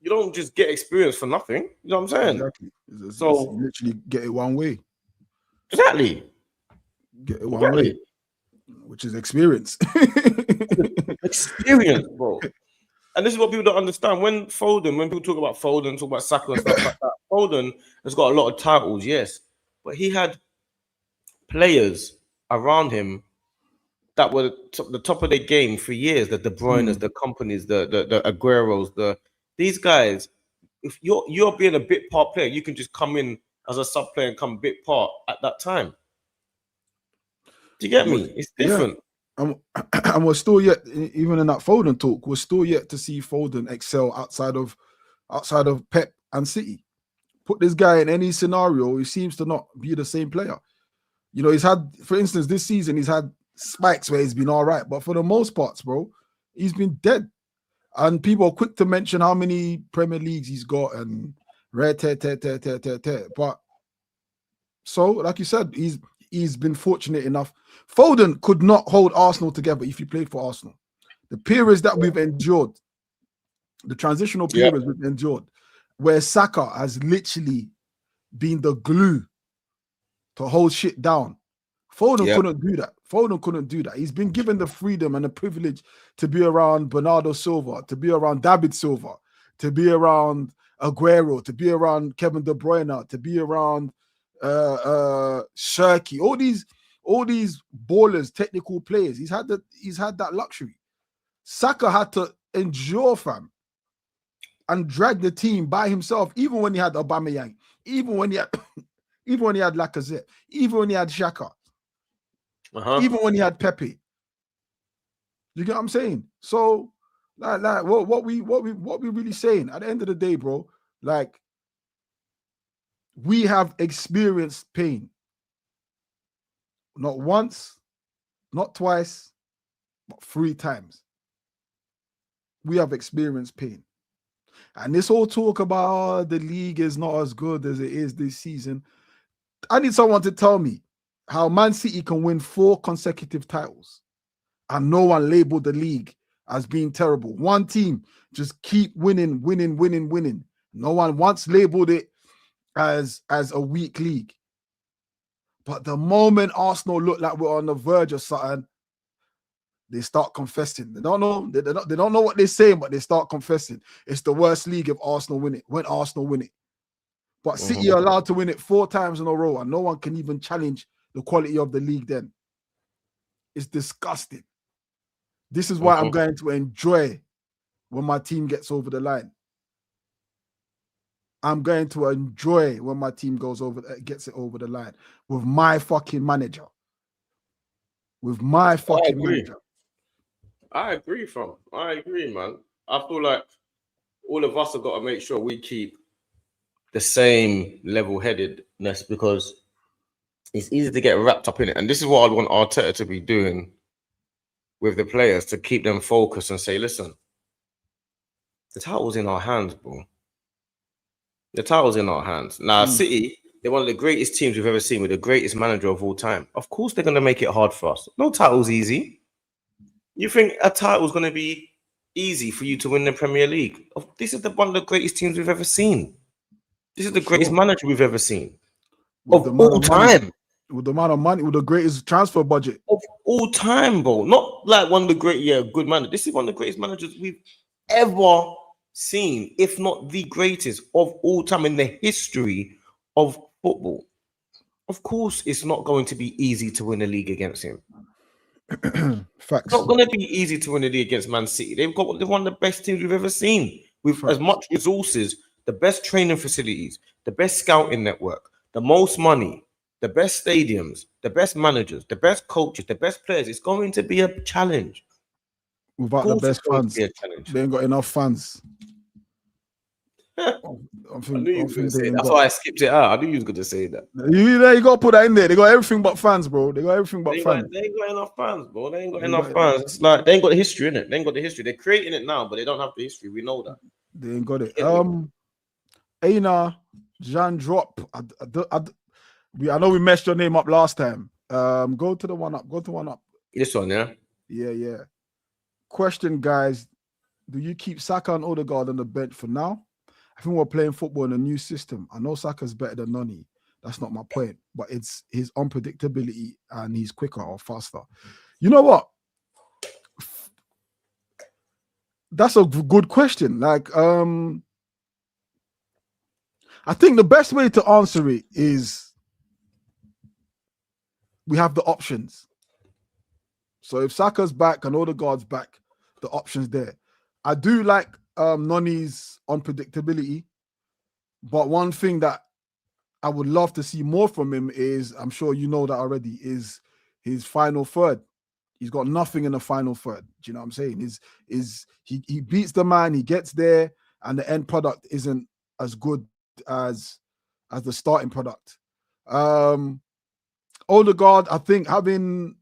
B: You don't just get experience for nothing. You know what I'm saying?
A: Exactly. So you literally get it one way.
B: Exactly.
A: Get it one way, which is experience.
B: Experience, bro. And this is what people don't understand. When people talk about Foden, talk about Saka and stuff like that, Foden has got a lot of titles, yes, but he had players around him that were the top of their game for years. The De Bruyne's, the companies, the Agueros, these guys. If you're being a bit part player, you can just come in as a sub player and come bit part at that time. Do you get me? It's different.
A: Yeah. And we're still yet, even in that Foden talk, we're still yet to see Foden excel outside of Pep and City. Put this guy in any scenario, he seems to not be the same player. You know, he's had, for instance, this season, he's had spikes where he's been all right, but for the most parts, bro, he's been dead. And people are quick to mention how many Premier Leagues he's got and But so, like you said, he's been fortunate enough. Foden could not hold Arsenal together if he played for Arsenal. The periods that we've endured, the transitional periods we've endured, where Saka has literally been the glue to hold shit down. Foden couldn't do that. Foden couldn't do that. He's been given the freedom and the privilege to be around Bernardo Silva, to be around David Silva, to be around Aguero, to be around Kevin De Bruyne, to be around Shirky. All these ballers, technical players. He's had that luxury. Saka had to endure, fam, and drag the team by himself, even when he had Aubameyang, even when he had Lacazette, even when he had Xhaka. Even when he had Pepe. You get what I'm saying? So, like what we really saying at the end of the day, bro, like we have experienced pain. Not once, not twice, but 3 times. We have experienced pain. And this whole talk about the league is not as good as it is this season. I need someone to tell me how Man City can win 4 consecutive titles and no one labeled the league as being terrible. One team just keep winning. No one once labeled it as a weak league. But the moment Arsenal look like we're on the verge of something, they start confessing. They don't know. They don't know what they're saying, but they start confessing. It's the worst league if Arsenal win it. When Arsenal win it. But City are allowed to win it 4 times in a row, and no one can even challenge the quality of the league then. It's disgusting. This is why I'm going to enjoy when my team gets over the line. I'm going to enjoy when my team gets it over the line with my fucking manager. With my fucking manager.
B: I agree, man. I feel like all of us have got to make sure we keep the same level-headedness, because it's easy to get wrapped up in it. And this is what I'd want Arteta to be doing with the players, to keep them focused and say, listen, the title's in our hands, bro. The title's in our hands. Now, City, they're one of the greatest teams we've ever seen, with the greatest manager of all time. Of course, they're going to make it hard for us. No title's easy. You think a title's going to be easy for you to win the Premier League? This is one of the greatest teams we've ever seen. This is the greatest manager we've ever seen of all time.
A: With the amount of money, with the greatest transfer budget
B: of all time, bro. Not like one of the good manager. This is one of the greatest managers we've ever seen, if not the greatest of all time in the history of football. Of course, it's not going to be easy to win a league against him.
A: Facts.
B: It's not going to be easy to win a league against Man City. They're one of the best teams we've ever seen, with as much resources, the best training facilities, the best scouting network, the most money, the best stadiums, the best managers, the best coaches, the best players. It's going to be a challenge.
A: Without the best fans, they ain't got enough fans.
B: That's why I skipped it out. I knew you was going to say that.
A: You got to put that in there. They got everything but fans, bro. They got everything but fans.
B: They ain't got enough fans, bro. They ain't got enough fans. It's like they ain't got the history in it. They ain't got the history. They're creating it now, but they don't have the history. We know that.
A: They ain't got it. Aina Jean Drop. I know we messed your name up last time. Go to the one up.
B: This one, yeah?
A: Yeah. Question, guys. Do you keep Saka and Odegaard on the bench for now? I think we're playing football in a new system. I know Saka's better than Noni. That's not my point. But it's his unpredictability and he's quicker or faster. You know what? That's a good question. Like, I think the best way to answer it is we have the options. So if Saka's back and Odegaard's back, the options there. I do like Noni's unpredictability, but one thing that I would love to see more from him is, I'm sure you know that already, is his final third. He's got nothing in the final third. Do you know what I'm saying? He beats the man, he gets there, and the end product isn't as good as the starting product. Odegaard, I think having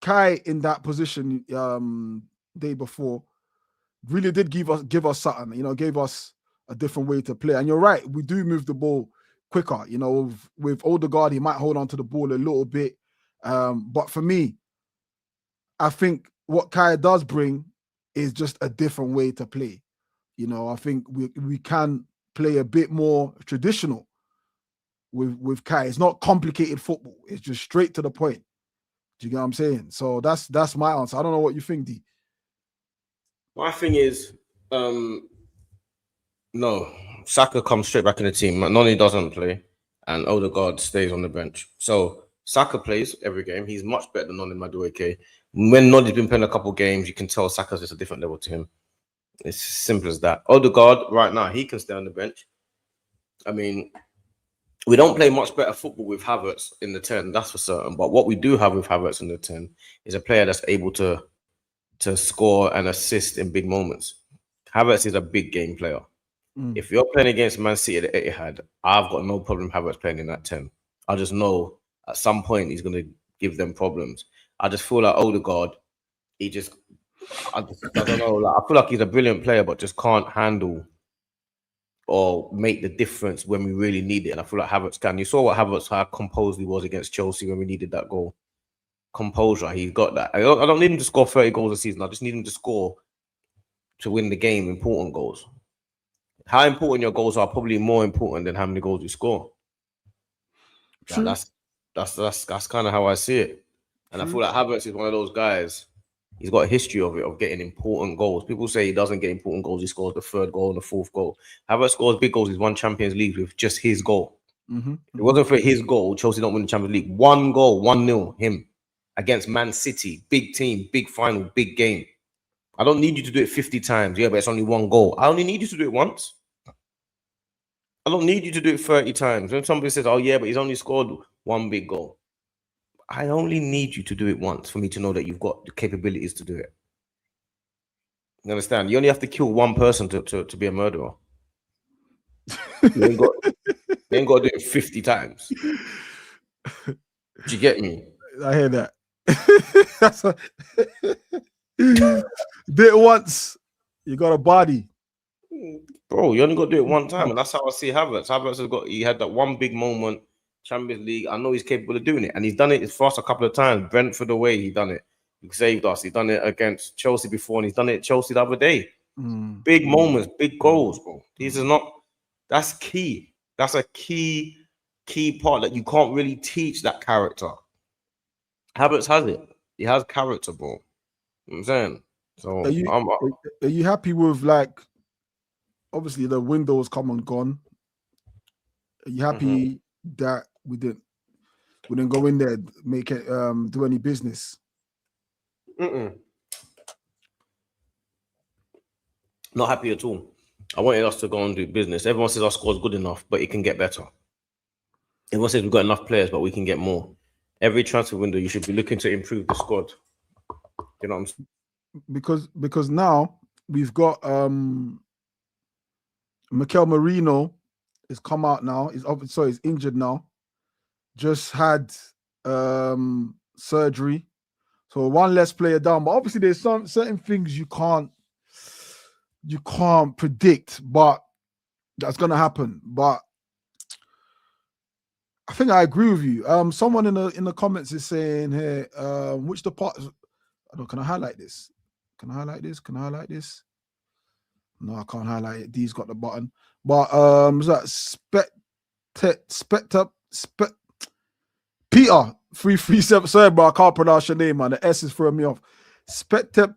A: Kai in that position day before really did give us something, gave us a different way to play. And you're right, we do move the ball quicker. With Odegaard, he might hold on to the ball a little bit. But for me, I think what Kai does bring is just a different way to play. I think we can play a bit more traditional with Kai. It's not complicated football. It's just straight to the point. Do you get what I'm saying? So that's my answer. I don't know what you think, D.
B: My thing is, no, Saka comes straight back in the team. Noni doesn't play, and Odegaard stays on the bench. So Saka plays every game. He's much better than Noni Madueke. When Noni's been playing a couple games, you can tell Saka's just a different level to him. It's as simple as that. Odegaard, right now, he can stay on the bench. I mean, we don't play much better football with Havertz in the 10, that's for certain. But what we do have with Havertz in the 10 is a player that's able to score and assist in big moments. Havertz is a big game player. If you're playing against Man City at the Etihad, I've got no problem Havertz playing in that 10. I just know at some point he's going to give them problems. I just feel like Odegaard, I don't know. I feel like he's a brilliant player, but just can't handle or make the difference when we really need it. And I feel like Havertz can. You saw what Havertz, how composed he was against Chelsea when we needed that goal. Composure, he's got that. I don't need him to score 30 goals a season. I just need him to score to win the game, important goals. How important your goals are probably more important than how many goals you score. That's kind of how I see it. And I feel like Havertz is one of those guys. He's got a history of it, of getting important goals. People say he doesn't get important goals. He scores the third goal and the fourth goal. Havertz scores big goals. He's won Champions League with just his goal. If it wasn't for his goal, Chelsea don't win the Champions League. One goal, 1-0, him against Man City. Big team, big final, big game. I don't need you to do it 50 times. Yeah, but it's only one goal. I only need you to do it once. I don't need you to do it 30 times. When somebody says, oh yeah, but he's only scored one big goal. I only need you to do it once for me to know that you've got the capabilities to do it. You understand? You only have to kill one person to be a murderer. You ain't got to do it 50 times. Do you get me?
A: I hear that. Do it once, you got a body.
B: Bro, you only got to do it one time, and that's how I see Havertz. He had that one big moment, Champions League. I know he's capable of doing it, and he's done it for us a couple of times. Brentford away, he done it. He saved us. He done it against Chelsea before, and he's done it at Chelsea the other day. Big moments, big goals, bro. That's key. That's a key part that you can't really teach that character. Havertz has it. He has character, bro. You know what I'm saying? So
A: are you happy with, like, obviously the window has come and gone? Are you happy that we didn't go in there, make it do any business?
B: Not happy at all. I wanted us to go and do business. Everyone says our score's good enough, but it can get better. Everyone says we've got enough players, but we can get more. Every transfer window, you should be looking to improve the squad. You know what I'm saying?
A: Because now we've got Mikel Merino has come out now. He's injured now. Just had surgery. So one less player down. But obviously there's certain things you can't predict, but that's gonna happen. But I think I agree with you. Someone in the comments is saying here, which the part? Can I highlight this? Can I highlight this? Can I highlight this? No, I can't highlight it. D's got the button. But was that Peter 337? Sorry, bro, I can't pronounce your name, man. The S is throwing me off. Spectre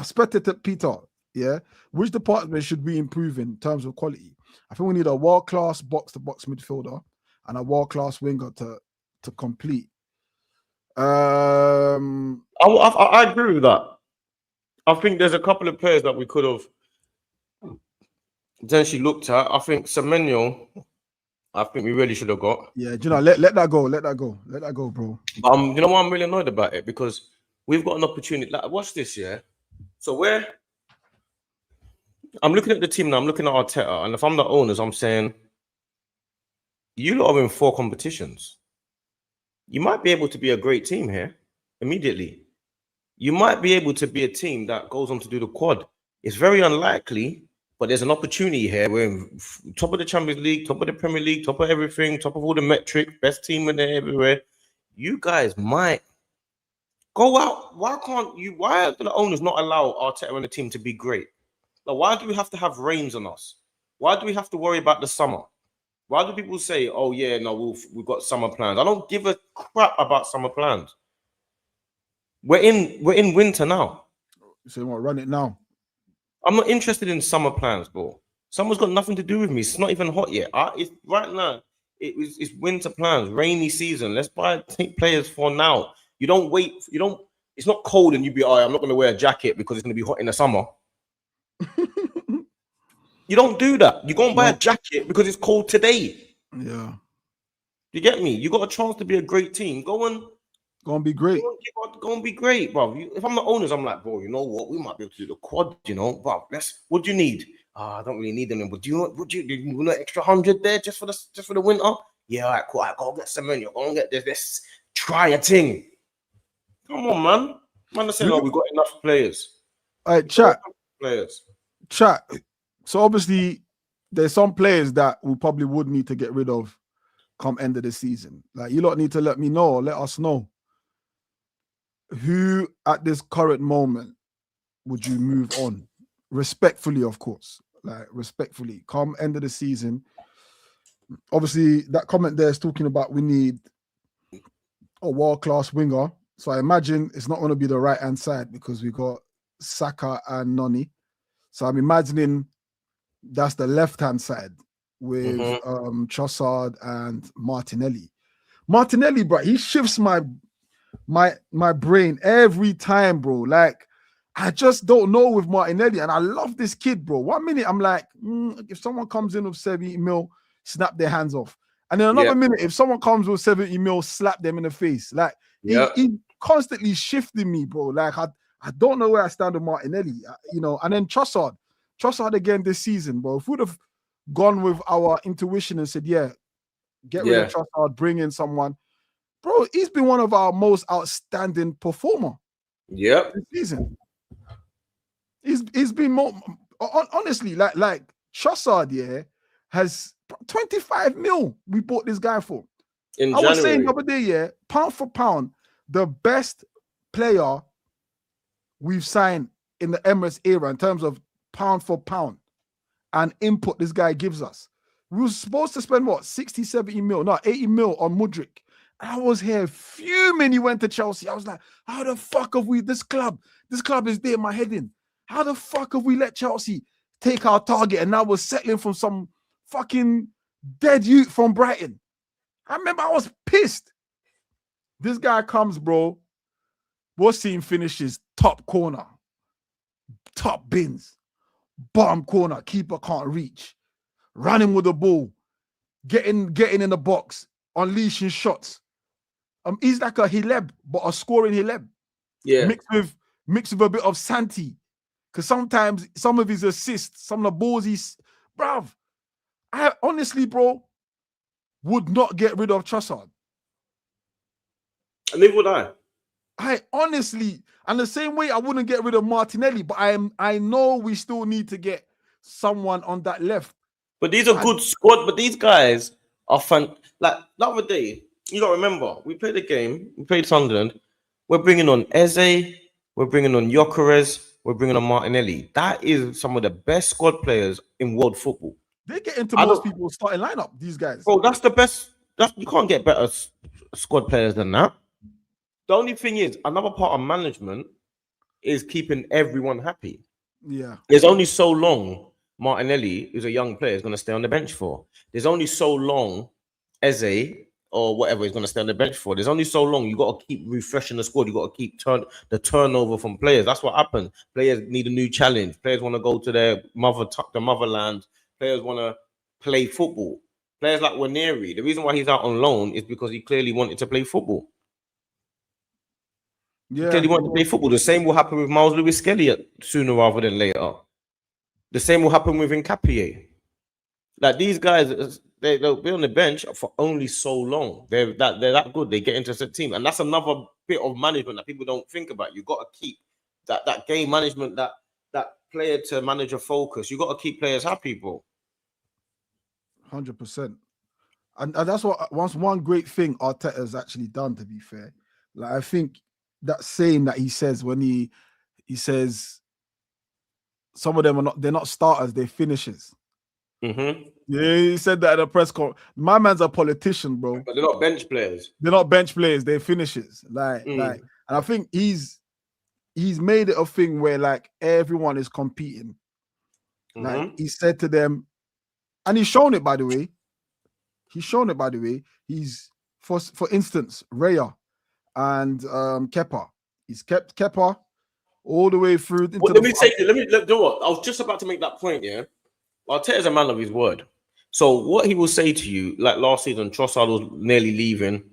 A: Spectator Peter, yeah. Which department should we improve in terms of quality? I think we need a world-class box-to-box midfielder and a world-class winger to complete.
B: I agree with that. I think there's a couple of players that we could have potentially looked at. I think Semenyo, I think we really should have got.
A: Yeah, you know, let that go. Let that go, bro.
B: But you know what, I'm really annoyed about it because we've got an opportunity. Like, watch this, yeah. So I'm looking at the team now, I'm looking at Arteta, and if I'm the owners, I'm saying, you lot are in 4 competitions. You might be able to be a great team here immediately. You might be able to be a team that goes on to do the quad. It's very unlikely, but there's an opportunity here. We're in top of the Champions League, top of the Premier League, top of everything, top of all the metrics, best team in there everywhere. You guys might go out. Why are the owners not allow Arteta and the team to be great? Like, why do we have to have reins on us? Why do we have to worry about the summer? Why do people say, oh, yeah, no, we've got summer plans? I don't give a crap about summer plans. We're in winter now.
A: So what, run it now?
B: I'm not interested in summer plans, bro. Summer's got nothing to do with me. It's not even hot yet. It's right now. It's winter plans, rainy season. Let's take players for now. You don't wait. It's not cold and you be, I'm not going to wear a jacket because it's going to be hot in the summer. You don't do that. You go and buy a jacket because it's cold today.
A: Yeah.
B: You get me? You got a chance to be a great team. Go and
A: be great.
B: Go and be great, bro. If I'm the owners, I'm like, bro, you know what? We might be able to do the quad, bro. What do you need? I don't really need them. But do you want an extra 100 there just for the winter? Yeah, all right, cool. Go get some money. Go and get this. Let's try a thing. Come on, man. Man, saying, we've got enough players.
A: All right, chat. So obviously, there's some players that we probably would need to get rid of come end of the season. Like, you lot need to let us know. Who at this current moment would you move on? Respectfully, of course. Like, respectfully. Come end of the season. Obviously, that comment there is talking about we need a world-class winger. So I imagine it's not going to be the right-hand side because we got Saka and Noni. So I'm imagining that's the left-hand side with Trossard and Martinelli. Martinelli, bro, he shifts my brain every time, bro. Like, I just don't know with Martinelli, and I love this kid, bro. 1 minute I'm like, if someone comes in with 70 mil, snap their hands off. And then another minute, if someone comes with 70 mil, slap them in the face. Like, he constantly shifting me, bro. Like, I don't know where I stand with Martinelli, and then Trossard again this season, bro. If we'd have gone with our intuition and said, get rid of Trossard, bring in someone, bro, he's been one of our most outstanding performer.
B: Yeah,
A: this season. He's been more honestly like Trossard, has 25 mil. We bought this guy for. I was saying the other day, pound for pound, the best player we've signed in the Emirates era in terms of pound for pound and input this guy gives us. We were supposed to spend 60, 70 mil, no, 80 mil on Mudryk. I was here fuming. He went to Chelsea. I was like, how the fuck have we, this club is there, my head in. How the fuck have we let Chelsea take our target and now we're settling from some fucking dead youth from Brighton? I remember I was pissed. This guy comes, bro. What team finishes top corner, top bins, bottom corner, keeper can't reach, running with the ball, getting in the box, unleashing shots. He's like a Hileb, but a scoring Hileb.
B: Yeah.
A: Mixed with a bit of Santi. Because sometimes some of his assists, some of the balls bruv, I honestly, bro, would not get rid of Trossard.
B: And neither would I.
A: I honestly, and the same way I wouldn't get rid of Martinelli, but I know we still need to get someone on that left.
B: But these are good squad, but these guys are fun. Like the other day, you gotta remember, we played a game, we played Sunderland, we're bringing on Eze, we're bringing on Gyökeres, we're bringing on Martinelli. That is some of the best squad players in world football.
A: They get into most people's starting lineup, these guys.
B: Bro, that's the best. You can't get better squad players than that. The only thing is, another part of management is keeping everyone happy.
A: Yeah.
B: There's only so long Martinelli, who's a young player, is going to stay on the bench for. There's only so long Eze or whatever is going to stay on the bench for. There's only so long. You got to keep refreshing the squad. You got to keep the turnover from players. That's what happens. Players need a new challenge. Players want to go to their motherland. Players want to play football. Players like Waneri, the reason why he's out on loan is because he clearly wanted to play football.
A: Yeah.
B: He clearly wanted to play football. The same will happen with Miles Lewis Skelly sooner rather than later. The same will happen with Nkapie. Like these guys, they'll be on the bench for only so long. They're that good. They get into a team, and that's another bit of management that people don't think about. You got to keep that game management, that player to manager focus. You got to keep players happy, bro.
A: 100%. And that's what one great thing Arteta has actually done, to be fair. Like, I think that saying that he says when he says some of them they're not starters, they're finishers.
B: Mm-hmm.
A: Yeah, he said that at a press conference. My man's a politician, bro.
B: But they're not bench players.
A: They're not bench players, they're finishers. And I think he's made it a thing where like everyone is competing. Like he said to them, and he's shown it, by the way. He's for instance, Raya and Kepa. He's kept Kepa all the way through.
B: Well, let me do what I was just about to make that point. Yeah, Arteta's a man of his word. So what he will say to you, like last season, Trossard was nearly leaving.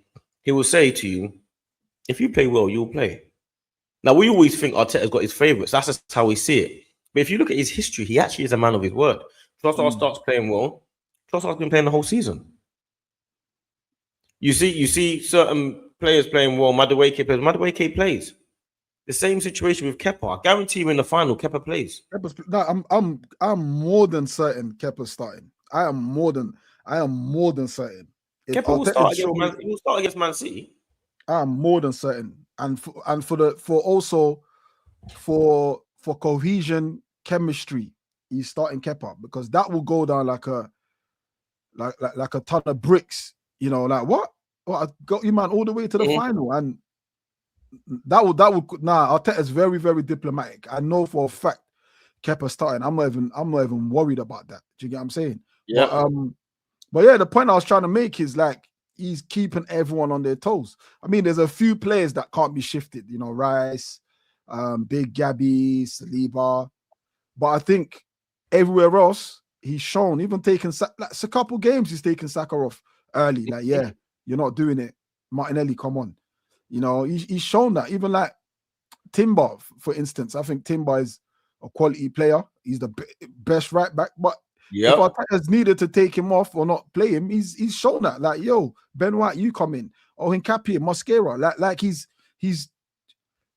B: He will say to you, "If you play well, you'll play." Now we always think Arteta's got his favourites. That's just how we see it. But if you look at his history, he actually is a man of his word. Trossard starts playing well. Trossard's been playing the whole season. You see certain players playing well. Madueke plays. The same situation with Kepa. I guarantee you in the final, Kepa plays.
A: I'm more than certain Kepa's starting. I am more than certain.
B: Kepa will start against Man City.
A: I am more than certain. And for cohesion, chemistry, he's starting Kepa, because that will go down like a ton of bricks. You know, like what? I got you, man, all the way to the final, and that would Arteta's very, very diplomatic. I know for a fact Kepa starting. I'm not even worried about that. Do you get what I'm saying?
B: Yeah.
A: But yeah, the point I was trying to make is like he's keeping everyone on their toes. I mean, there's a few players that can't be shifted. You know, Rice, Big Gabby, Saliba, but I think everywhere else he's shown, even taking like a couple games, he's taken Saka off early. Like, yeah, you're not doing it, Martinelli. Come on, you know he's shown that. Even like Timber, for instance, I think Timber is a quality player. He's the best right back, but if Arteta's needed to take him off or not play him, he's shown that. Like, yo, Ben White, you come in, or Nkapie, Mosquera. Like he's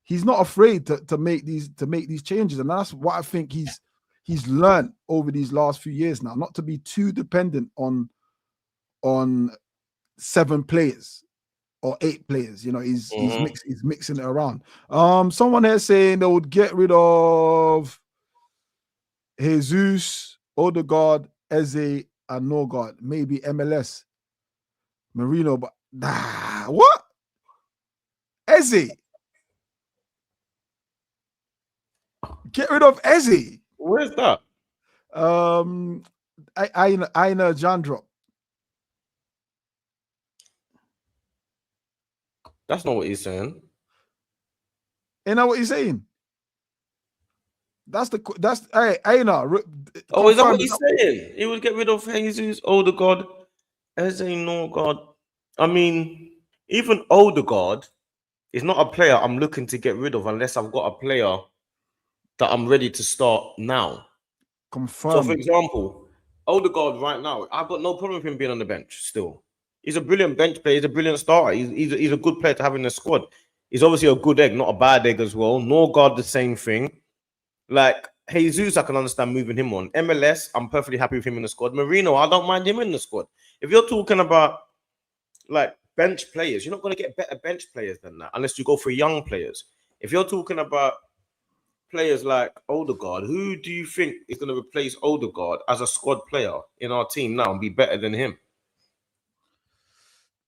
A: not afraid to make these changes, and that's what I think he's learned over these last few years now, not to be too dependent on 7 players or 8 players. You know, he's mixing it around. Someone here saying they would get rid of Jesus, Odegaard, Eze, and Norgard, maybe MLS, Marino, but what? Eze? Get rid of Eze?
B: Where's that?
A: Aina Jandrop.
B: That's not what he's saying.
A: Ain't that what he's saying? That's Aina.
B: Oh, is that what he's saying? He would get rid of Jesus, Odegaard, Eze, Norgard. I mean, even Odegaard is not a player I'm looking to get rid of unless I've got a player that I'm ready to start now.
A: Confirm.
B: So, for example, Odegaard right now, I've got no problem with him being on the bench still. He's a brilliant bench player. He's a brilliant starter. He's a good player to have in the squad. He's obviously a good egg, not a bad egg as well. Norgard, the same thing. Like, Jesus, I can understand moving him on. MLS, I'm perfectly happy with him in the squad. Marino, I don't mind him in the squad. If you're talking about, like, bench players, you're not going to get better bench players than that unless you go for young players. If you're talking about players like Odegaard, who do you think is going to replace Odegaard as a squad player in our team now and be better than him?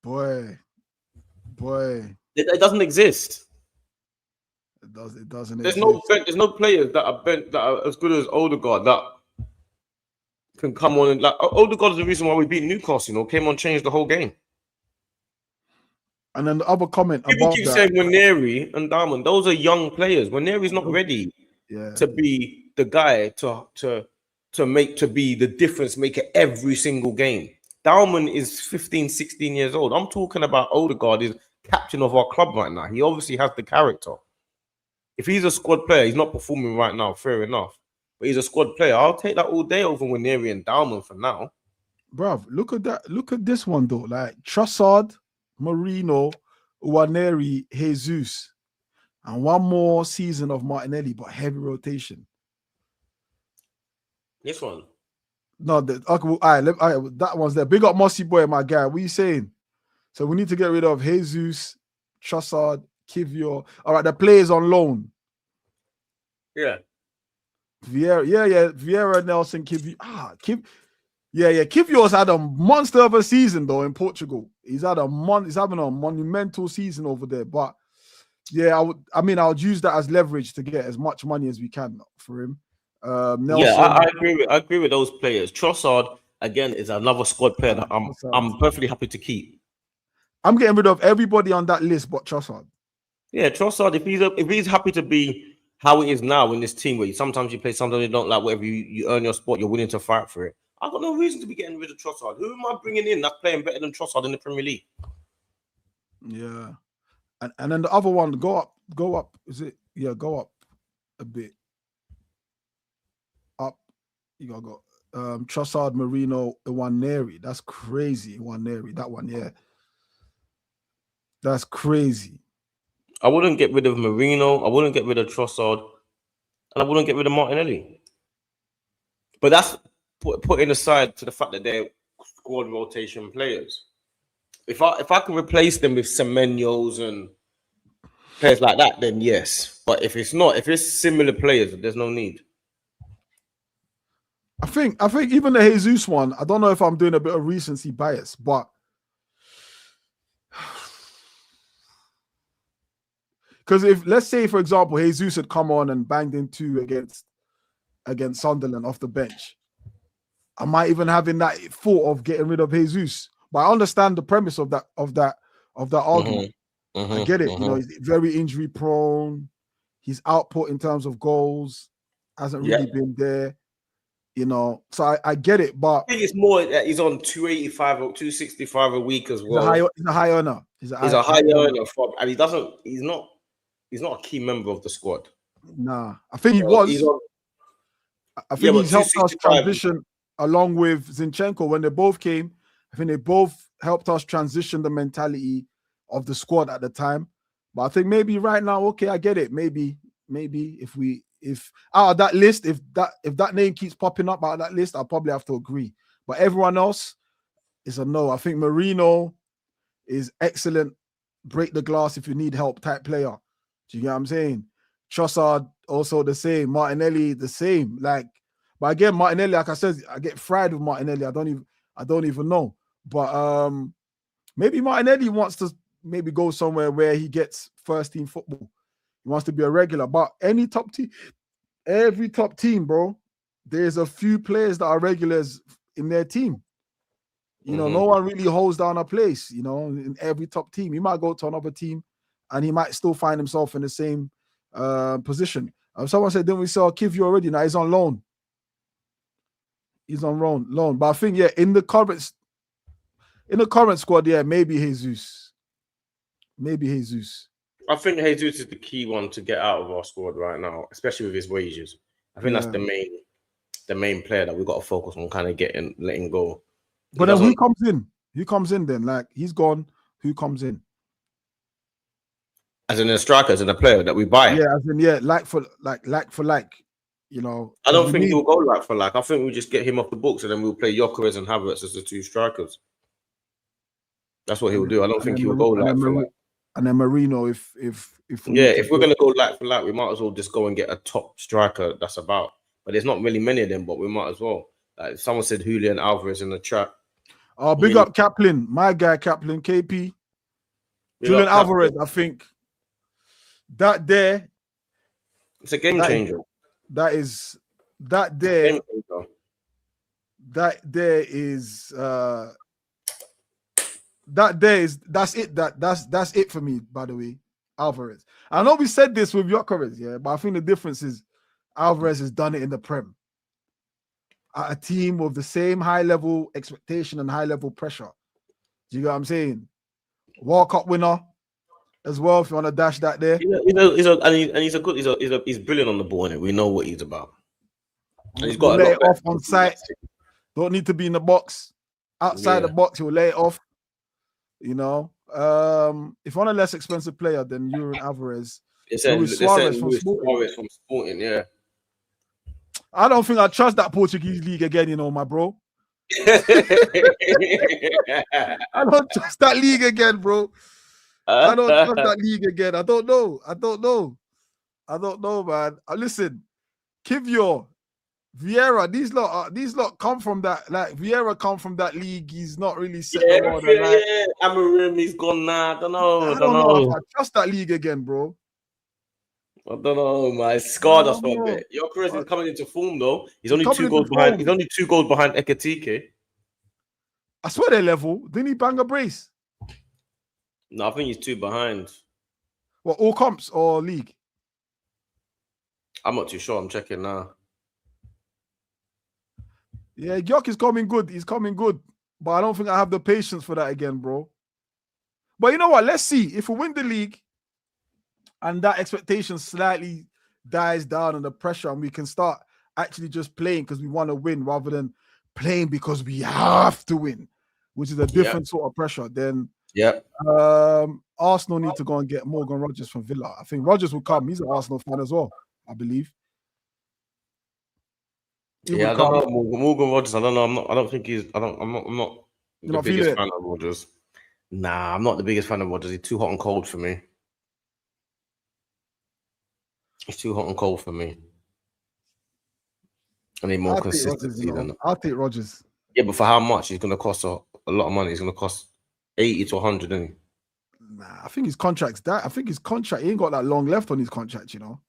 A: Boy.
B: It doesn't exist.
A: It doesn't
B: There's
A: exist.
B: there's no players that are as good as Odegaard that can come on and like Odegaard is the reason why we beat Newcastle. Came on, changed the whole game.
A: And then the other comment
B: People
A: above
B: keep
A: that,
B: saying Waneri and Diamond. Those are young players. Waneri's not ready to be the guy to be the difference maker every single game. Diamond is 15, 16 years old. I'm talking about Odegaard is captain of our club right now. He obviously has the character. If he's a squad player, he's not performing right now, fair enough. But he's a squad player. I'll take that all day over Waneri and Diamond for now.
A: Bruv, look at that. Look at this one though. Like Trossard, Marino, Waneri, Jesus, and one more season of Martinelli, but heavy rotation.
B: This one.
A: No, that one's there. Big up Mossy Boy, my guy. What are you saying? So we need to get rid of Jesus, Trossard, Kivior. All right, the players on loan.
B: Yeah.
A: Vieira, Nelson, Kivior. Kivior's had a monster of a season though in Portugal. He's having a monumental season over there. But yeah, I would use that as leverage to get as much money as we can for him. Nelson,
B: yeah, I agree with those players. Trossard again is another squad player that I'm perfectly happy to keep.
A: I'm getting rid of everybody on that list but Trossard.
B: Yeah, Trossard, if he's happy to be how it is now in this team where sometimes you play, sometimes you don't, like whatever you earn your spot, you're willing to fight for it. I've got no reason to be getting rid of Trossard. Who am I bringing in that's playing better than Trossard in the Premier League?
A: Yeah. And then the other one, go up. Is it? Yeah, go up a bit. Up. You gotta go. Trossard, Marino, Waneri. That's crazy. Waneri. That one, yeah. That's crazy.
B: I wouldn't get rid of Marino. I wouldn't get rid of Trossard. And I wouldn't get rid of Martinelli. But that's putting aside to the fact that they're squad rotation players. If I can replace them with Semenyos and players like that, then yes. But if it's not, if it's similar players, there's no need.
A: I think even the Jesus one, I don't know if I'm doing a bit of recency bias, but because if, let's say, for example, Jesus had come on and banged in 2 against Sunderland off the bench, I might even having that thought of getting rid of Jesus. But I understand the premise of that argument. I get it. He's very injury prone. His output in terms of goals hasn't really been there. So I get it. But
B: I think it's more that he's on 285 or 265 a week as well.
A: He's a high earner.
B: He's a high earner, and he's not a key member of the squad.
A: Nah, I think he was. I think he's helped us transition along with Zinchenko when they both came. I think they both helped us transition the mentality of the squad at the time. But I think maybe right now, okay, I get it. Maybe if out of that list, if that name keeps popping up out of that list, I'll probably have to agree. But everyone else is a no. I think Marino is excellent. Break the glass if you need help type player. Do you get what I'm saying? Trossard also the same. Martinelli the same. But again, Martinelli, like I said, I get fried with Martinelli. I don't even know. But maybe Martinelli wants to maybe go somewhere where he gets first team football. He wants to be a regular. But every top team, bro, there's a few players that are regulars in their team. No one really holds down a place, in every top team. He might go to another team and he might still find himself in the same position. Someone said, didn't we sell Kivior already? Now he's on loan. He's on loan. But I think, in the current squad, maybe Jesus.
B: I think Jesus is the key one to get out of our squad right now, especially with his wages. I think that's the main player that we've got to focus on kind of letting go.
A: But then who comes in? Who comes in then? Like, he's gone. Who comes in?
B: As in a striker, as in a player that we buy.
A: Yeah, as in, like for like.
B: I don't think he'll go like for like. I think we'll just get him off the books and then we'll play Gyökeres and Havertz as the 2 strikers. That's what he'll do. I don't think he'll go like for like.
A: And then Marino, if
B: we're gonna go like for like, we might as well just go and get a top striker. That's about. But there's not really many of them, but we might as well. Like someone said, Julian Alvarez in the chat.
A: Oh, big up Kaplan, my guy Kaplan, KP. Julian Alvarez, I think that there
B: It's a game changer.
A: That is that
B: Game
A: there.
B: changer.
A: That there is that there is that's it. That's it for me, by the way. Alvarez. I know we said this with Gyökeres, yeah, but I think the difference is Alvarez has done it in the Prem. At a team with the same high level expectation and high level pressure. Do you get what I'm saying? World Cup winner as well, if you want to dash that there.
B: He's brilliant on the ball, and we know what he's about. And he's
A: He'll
B: got a
A: lay
B: lot
A: it off on site. Don't need to be in the box. Outside the box, he'll lay it off. You know, if you want a less expensive player than Julian Alvarez, Luis Suarez from
B: Sporting, yeah.
A: I don't think I trust that Portuguese league again, you know, my bro. I don't trust that league again, bro. I don't trust that league again. I don't know, man. Listen, Kivior, Vieira, these lot come from that. Like Vieira come from that league. He's not really set the world alight.
B: Amarim, he's gone now. I don't know
A: if I trust that league again, bro.
B: I don't know, man. It's scarred us for a bit. Gyökeres is coming into form though. He's only 2 goals behind. He's only 2 goals behind Ekitike.
A: I swear they're level. Didn't he bang a brace?
B: No, I think he's 2 behind.
A: What, all comps or league?
B: I'm not too sure. I'm checking now.
A: Yeah, Gyök is coming good. He's coming good. But I don't think I have the patience for that again, bro. But you know what? Let's see. If we win the league and that expectation slightly dies down and the pressure and we can start actually just playing because we want to win rather than playing because we have to win, which is a different sort of pressure, then Arsenal need to go and get Morgan Rogers from Villa. I think Rogers will come. He's an Arsenal fan as well, I believe.
B: I don't know. Morgan Rogers, I don't know. I'm not the biggest fan of Rogers. Nah, I'm not the biggest fan of Rogers. He's too hot and cold for me. It's too hot and cold for me. I need more consistency than that.
A: I'll take Rogers.
B: Yeah, but for how much? He's going to cost a lot of money. He's going to cost 80 to 100, isn't he?
A: Nah, I think his contract's that. I think his contract, he ain't got that long left on his contract, you know.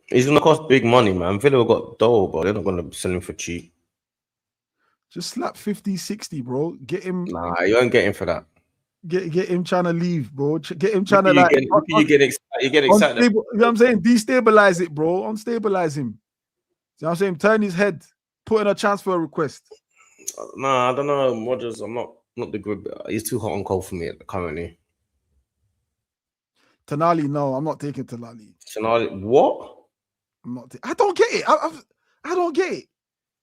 B: He's going to cost big money, man. Villa got dough, but they're not going to sell him for cheap.
A: Just slap 50, 60, bro. Get him.
B: Nah, you ain't getting for that.
A: Get him trying to leave, bro. Get him trying to like.
B: You get excited.
A: You know what I'm saying? Destabilize it, bro. Unstabilize him. You know what I'm saying? Turn his head. Put in a transfer request.
B: Nah, I don't know. Rogers, I'm not the good. He's too hot and cold for me currently.
A: Tonali, no, I'm not taking Tonali.
B: Tonali, what?
A: I don't get it. I don't get it.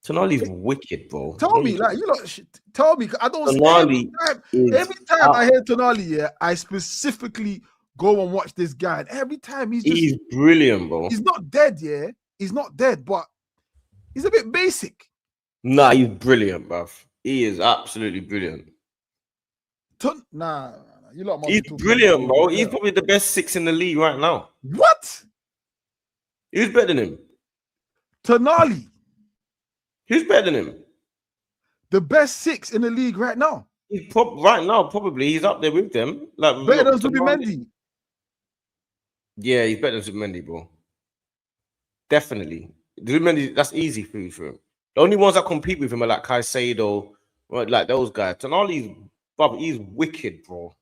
B: Tonali's wicked, bro.
A: Tell me, like, you know, tell me. I don't. Tonali every time I hear Tonali, yeah, I specifically go and watch this guy. And every time he's
B: brilliant, bro.
A: He's not dead, yeah. He's not dead, but he's a bit basic.
B: Nah, he's brilliant, bruv. He is absolutely brilliant.
A: Nah, you lot.
B: He's brilliant, bro. He's probably the best 6 in the league right now.
A: What?
B: Who's better than him?
A: Tonali.
B: Who's better than him?
A: The best 6 in the league right now.
B: Right now, probably he's up there with them. Like
A: better than Zubimendi.
B: Yeah, he's better than Zubimendi, bro. Definitely. Zubimendi, that's easy food for him. The only ones that compete with him are like Caicedo, like those guys. Tonali's, bro, he's wicked, bro.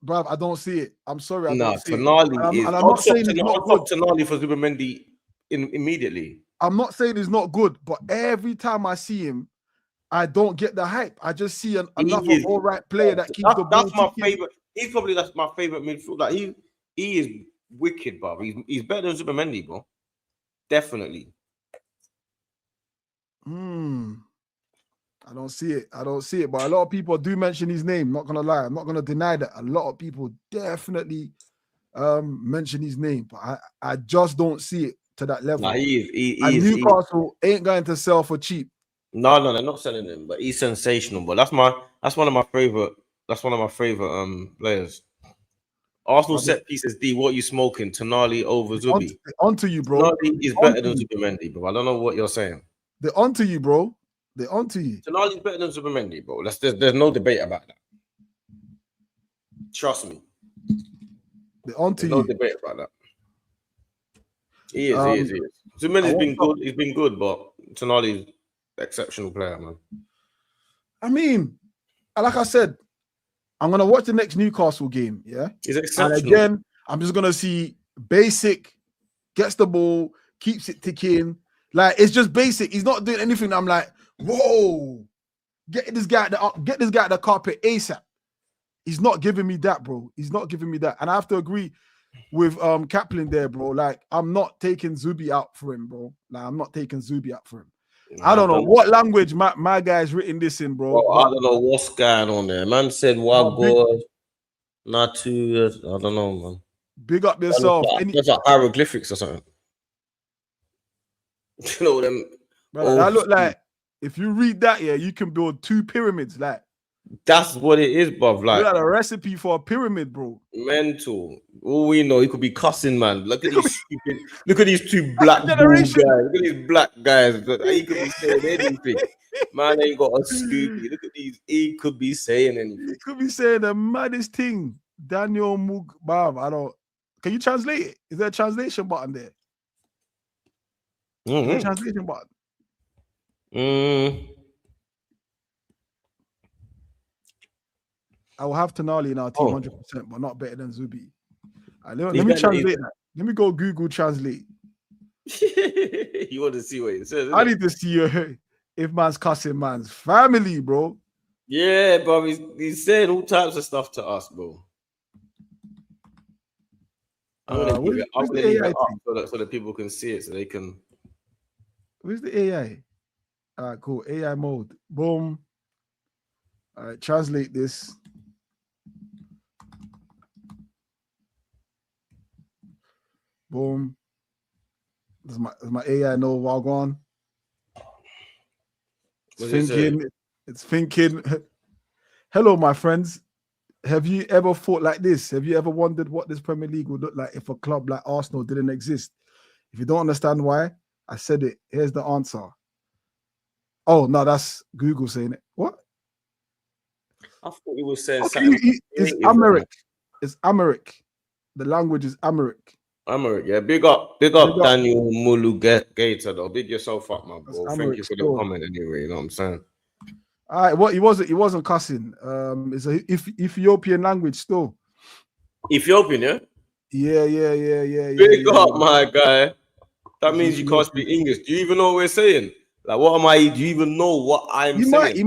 A: Bro, I don't see it. I'm sorry. I don't see
B: Tonali
A: it.
B: is.
A: And I'm not saying it's not good.
B: Tonali for Zubimendi immediately.
A: I'm not saying it's not good, but every time I see him, I don't get the hype. I just see another all right player that keeps the ball.
B: That's my favorite. That's my favorite midfield. Like he is wicked, bro. He's better than Zubimendi, bro. Definitely.
A: I don't see it. But a lot of people do mention his name. Not gonna lie. I'm not gonna deny that. A lot of people definitely mention his name, but I just don't see it to that level.
B: Nah,
A: Newcastle ain't going to sell for cheap.
B: No, they're not selling him, but he's sensational. But that's one of my favorite. That's one of my favorite players. Arsenal set pieces. D, what are you smoking? Tonali over Zubi.
A: Onto you, bro.
B: Tonali is better than Zubimendi, bro. I don't know what you're saying.
A: They're onto you, bro. They're onto you.
B: Tonali's better than Zubimendi, bro. There's no debate about that. Trust me.
A: They're onto you.
B: No debate about that. He is. He is. He is. Zubimendi's
A: want
B: been good. He's been good, but Tonali's exceptional player, man.
A: I mean, like I said, I'm gonna watch the next Newcastle game. Yeah,
B: He's
A: and
B: exceptional.
A: again, I'm just gonna see basic, gets the ball, keeps it ticking. Like it's just basic. He's not doing anything. I'm like, whoa, get this guy at the carpet ASAP. He's not giving me that, bro. He's not giving me that, and I have to agree with Kaplan there, bro. Like I'm not taking Zubi out for him, bro. Like I'm not taking Zubi out for him. I don't know what language my guy's written this in, bro.
B: I don't know what's going on there. Man said, "What good? Not too." I don't know, man.
A: Big up yourself.
B: That's like hieroglyphics or something. You know them.
A: Brother, that look like if you read that, yeah, you can build 2 pyramids. Like
B: that's what it is, bruv. Like
A: you got a recipe for a pyramid, bro.
B: Mental. All we know, he could be cussing, man. Look at these stupid. Look at these 2 black guys. Look at these black guys. He could be saying anything. Man ain't got a scoopy. Look at these. He could be saying anything.
A: He could be saying the maddest thing. Daniel Mug. Bam, I don't. Can you translate it? Is there a translation button there?
B: Mm-hmm.
A: Is there a translation button? I will have Tonali in our team 100%, but not better than Zubi. Let me translate that. Let me go Google Translate.
B: You want to see what it says?
A: I need to see if man's cussing man's family, bro.
B: Yeah, bro. He's saying all types of stuff to us, bro. I'm gonna leave it up so that people can see it, so they can.
A: Where's the AI? All right, cool. AI mode. Boom. All right, translate this. Boom. Does my AI know Wagwan? It's thinking. Hello, my friends. Have you ever thought like this? Have you ever wondered what this Premier League would look like if a club like Arsenal didn't exist? If you don't understand why, I said it. Here's the answer. Oh, no, that's Google saying it. What?
B: I thought he was saying
A: something. It's Amharic. It's Amharic. The language is Amharic.
B: Amharic, yeah. Big up Daniel Mulu Gator, though. Big yourself up, my bro. Thank you for the comment anyway, you know what I'm saying?
A: All right, what he wasn't cussing. It's a Ethiopian language still.
B: Ethiopian, yeah?
A: Yeah.
B: Big up, my guy. That means you can't speak English. Do you even know what we're saying? Like, what am I? Do you even know what I'm saying?
A: He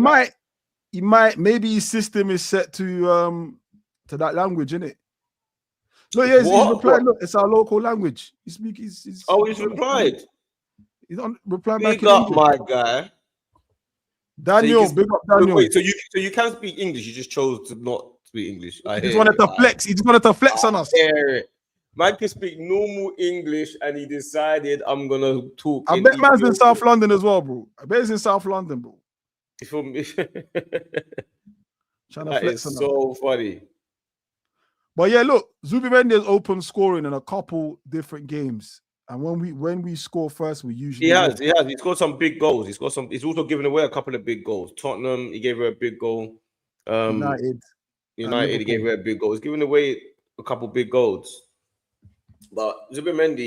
A: might. Maybe his system is set to that language, isn't it? No, yeah, he's replied. Look, it's our local language. He's
B: replied.
A: He's on reply
B: back.
A: Big up,
B: my guy.
A: Daniel, so big up, Daniel.
B: Wait, so you can speak English. You just chose to not speak English.
A: He just wanted to flex. He just wanted to flex on us.
B: Man can speak normal English, and he decided I'm gonna talk.
A: I bet man's in South London as well, bro. I bet he's in South London, bro.
B: You feel me?
A: Trying to flex on
B: so funny.
A: But yeah, look, Zubimendi has open scoring in a couple different games. And when we score first, we usually
B: he has. He scored some big goals. He's also given away a couple of big goals. Tottenham, he gave her a big goal. United, he gave her a big goal. He's giving away a couple big goals. But Zubimendi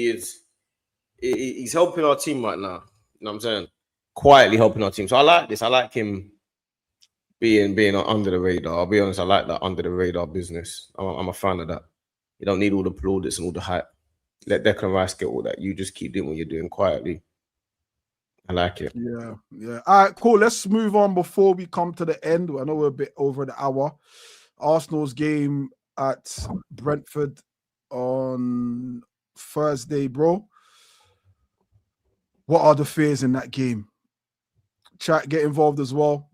B: he's helping our team right now. You know what I'm saying? Quietly helping our team. So I like this. I like him being under the radar. I'll be honest, I like that under the radar business. I'm a fan of that. You don't need all the plaudits and all the hype. Let Declan Rice get all that. You just keep doing what you're doing quietly. I like it.
A: Yeah. All right, cool. Let's move on before we come to the end. I know we're a bit over the hour. Arsenal's game at Brentford on Thursday, bro. What are the fears in that game? Chat, get involved as well.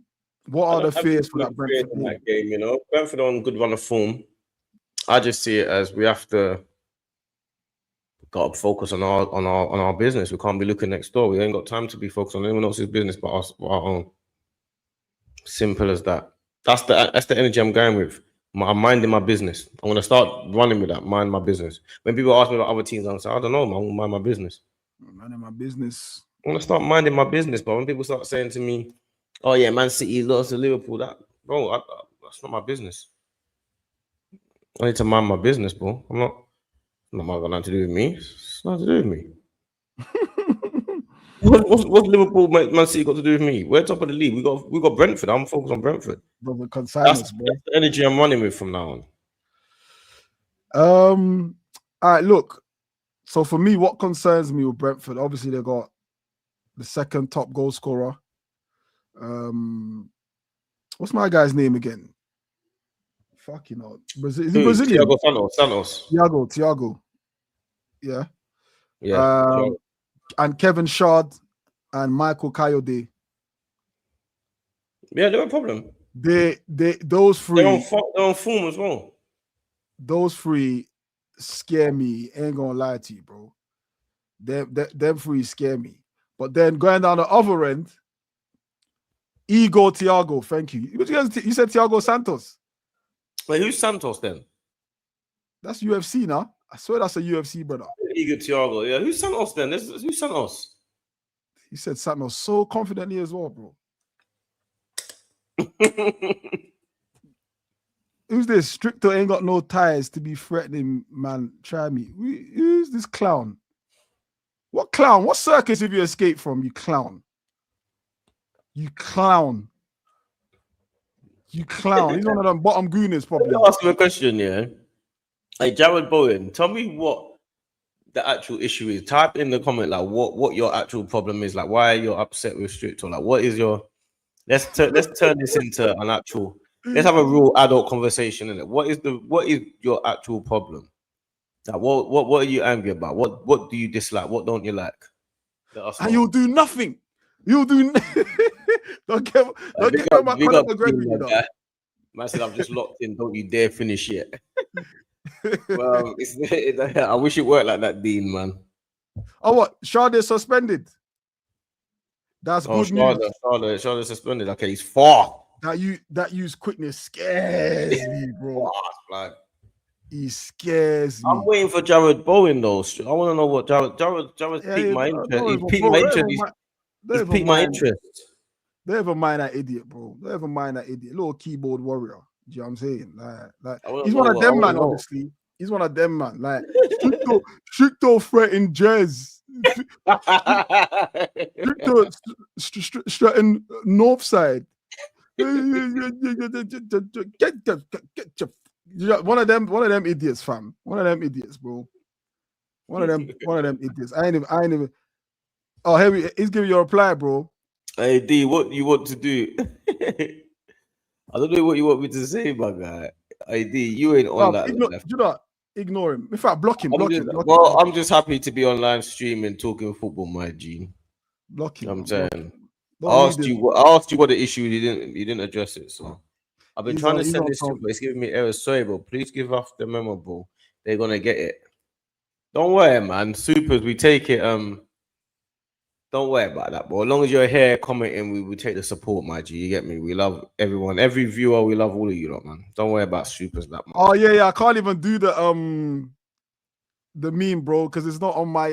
A: What are the fears for that Brentford
B: game? You know, Brentford on good run of form. I just see it as we have to got to focus on our business. We can't be looking next door. We ain't got time to be focused on anyone else's business but our own. Simple as that. That's the energy I'm going with. I'm minding my business. I'm gonna start running with that. Mind my business. When people ask me about other teams, I'm saying, I don't know, man. I'm gonna mind my business.
A: Minding my business.
B: I'm gonna start minding my business. But when people start saying to me, "Oh yeah, Man City lost to Liverpool," that's not my business. I need to mind my business, bro. I'm not got nothing to do with me. It's nothing to do with me. What's Liverpool, Man City got to do with me? We're top of the league. We got Brentford. I'm focused on Brentford.
A: Brother, consign us, bro.
B: That's the energy I'm running with from now on.
A: All right, look. So for me, what concerns me with Brentford, obviously they got the second top goal scorer. What's my guy's name again? Fucking hell. Is he Brazilian?
B: Thiago Santos.
A: Thiago. Yeah.
B: Yeah.
A: And Kevin Shard and Michael Coyote.
B: Yeah, they're a problem.
A: Those three.
B: They're on form as well.
A: Those three scare me. Ain't gonna lie to you, bro. Them three scare me. But then going down the other end, Thiago. Thank you. You said Thiago Santos.
B: Wait, who's Santos then?
A: That's UFC now. I swear that's a UFC brother.
B: Thiago. Yeah, who's Santos then? Who's Santos?
A: He said Santos so confidently as well, bro. Who's this? Stricto ain't got no ties to be threatening, man. Try me. Who's this clown? What clown? What circus have you escaped from, you clown? You clown. You clown. He's one of them bottom gooners, probably.
B: Let me ask you a question, yeah. Hey, Jared Bowen, tell me what the actual issue is. Type in the comment like what your actual problem is. Like, why you're upset with Stricto? Like, what is your? Let's turn this into an actual. Let's have a real adult conversation in it. What is your actual problem? Like, what are you angry about? What do you dislike? What don't you like?
A: And you'll do nothing. You'll do. Don't get my Conor McGregor.
B: Man said, "I'm just locked in. Don't you dare finish yet." Well, I wish it worked like that, Dean, man.
A: Oh, what? Sade suspended. That's good news.
B: Sade suspended. Okay, he's far.
A: That use quickness scares me, bro.
B: Like,
A: he scares me.
B: I'm waiting for Jared Bowen though. I want to know what Jared's piqued my interest. He piqued my interest. He's piqued my interest.
A: Never mind that idiot, bro. Never mind that idiot. Little keyboard warrior. Do you know what I'm saying? Like he's one of them, man, obviously. He's one of them, man. Like Stricto threatened Jez. Stricto threatened Northside. Get one of them idiots, fam. One of them idiots, bro. One of them idiots. I ain't even. Oh, hey, he's giving you a reply, bro.
B: Hey D, what you want to do? I don't know what you want me to say, my guy. Hey D, you ain't on that.
A: Do not ignore him. In fact, block him.
B: I'm just happy to be online streaming, talking football, my G.
A: Block him.
B: I'm saying. I asked you what the issue is. You didn't address it. So I've been trying to send this to you, but it's giving me errors. Sorry, but please give off the memo, bro. They're gonna get it. Don't worry, man. Supers, we take it. Don't worry about that, bro. As long as you're here commenting, we will take the support, my G. You get me? We love everyone, every viewer. We love all of you, lot, man. Don't worry about supers that much.
A: Oh yeah. I can't even do the meme, bro, because it's not on my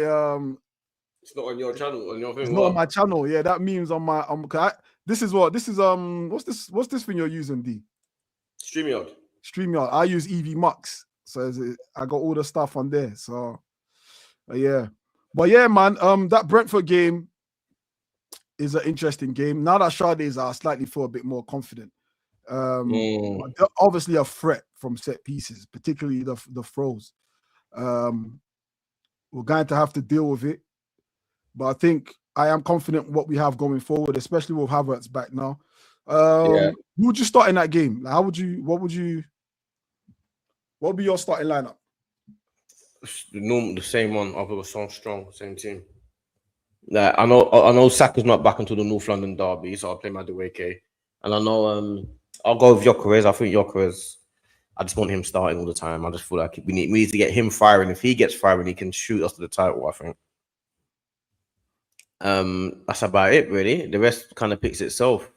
B: It's not on your channel, on your thing.
A: It's not on my channel. Yeah, that meme's on my this is what's this thing you're using, D? StreamYard. I use EV Mux, so I got all the stuff on there. So yeah. But yeah, man, that Brentford game is an interesting game. Now that Sade is out, I slightly feel a bit more confident. They're obviously a threat from set pieces, particularly the throws. We're going to have to deal with it. But I think I am confident what we have going forward, especially with Havertz back now. Who would you start in that game? Like, what would be your starting lineup?
B: The same one. I've got so strong, same team. Like I know Saka's not back until the North London derby, so I'll play Madueke. And I know I'll go with Gyökeres. I think Gyökeres, I just want him starting all the time. I just feel like we need to get him firing. If he gets firing, he can shoot us to the title, I think. That's about it, really. The rest kind of picks itself.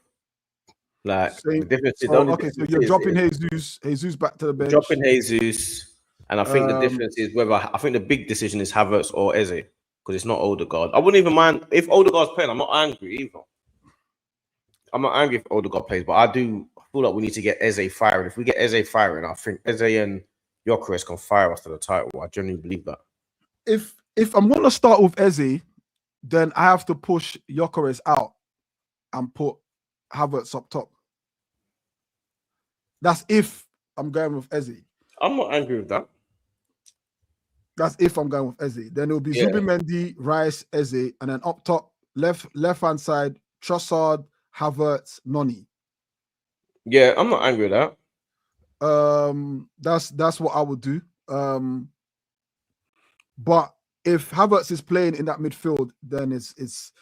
B: Like the difference is
A: so you're dropping Jesus back to the bench.
B: Dropping Jesus. And I think the difference is I think the big decision is Havertz or Eze, because it's not Odegaard. I wouldn't even mind if Odegaard's playing. I'm not angry either. I'm not angry if Odegaard plays, but I do feel like we need to get Eze firing. If we get Eze firing, I think Eze and Gyökeres can fire us to the title. I genuinely believe that.
A: If I'm going to start with Eze, then I have to push Gyökeres out and put Havertz up top. That's if I'm going with Eze.
B: I'm not angry with that.
A: That's if I'm going with Eze. Then it'll be Zubimendi, Rice, Eze, and then up top, left-hand side, Trossard, Havertz, Noni.
B: Yeah, I'm not angry with
A: that. That's what I would do. But if Havertz is playing in that midfield, then it's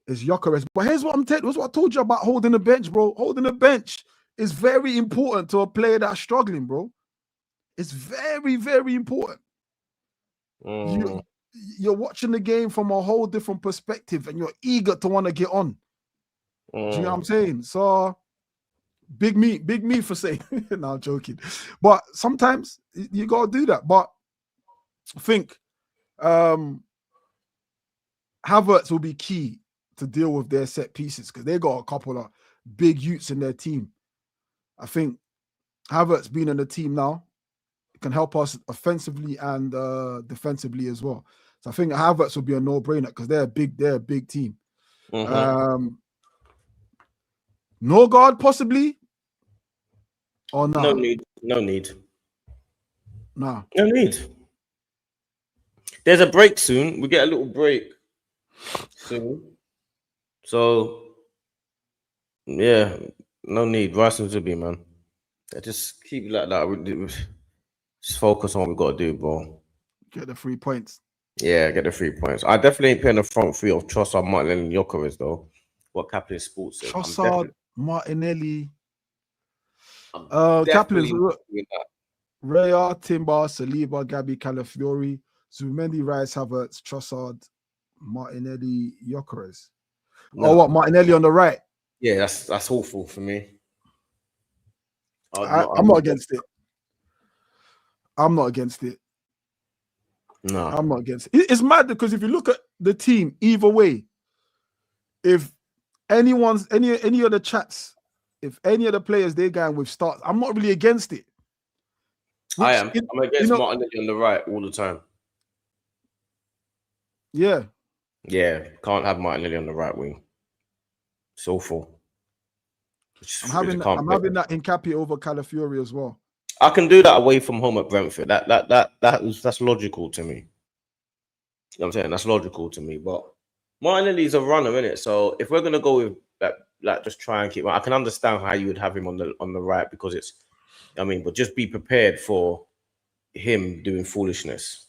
A: Gyökeres. But here's what here's what I told you about holding the bench, bro. Holding the bench is very important to a player that's struggling, bro. It's very, very important. You're watching the game from a whole different perspective, and you're eager to want to get on. Do you know what I'm saying? So big me for saying. No, I'm joking. But sometimes you gotta do that. But I think Havertz will be key to deal with their set pieces because they got a couple of big youths in their team. I think Havertz being in the team now can help us offensively and defensively as well. So I think Havertz will be a no-brainer because they're a big team. Norgard possibly or not?
B: No need. No need.
A: No
B: need. There's a break soon. We get a little break soon. So yeah, no need. Rice and Zubi, man. Just keep it like that. Just focus on what we got to do, bro.
A: Get the 3 points.
B: Yeah, get the 3 points. I definitely ain't playing the front three of Trossard, Martinelli, and Gyökeres, though. What Kaplan Sports said.
A: Trossard, Martinelli. Kaplan's Raya, Timber, Saliba, Gabby, Calafiori, Zubimendi, Rice, Havertz, Trossard, Martinelli, Gyökeres. No. Oh, what? Martinelli on the right?
B: Yeah, that's awful for me.
A: I'm not against it. I'm not against it.
B: No,
A: I'm not against it. It's mad because if you look at the team, either way, if any of the chats, if any of the players they're going with starts, I'm not really against it.
B: I am. I'm against Martinelli on the right all the time.
A: Yeah.
B: Yeah, can't have Martinelli on the right wing. It's awful.
A: I'm having that in Capi over Calafiori as well.
B: I can do that away from home at Brentford. That's logical to me. You know what I'm saying? That's logical to me. But Martinelli's a runner, isn't it? So if we're gonna go with that, like just try and keep. I can understand how you would have him on the right because it's. I mean, but just be prepared for him doing foolishness.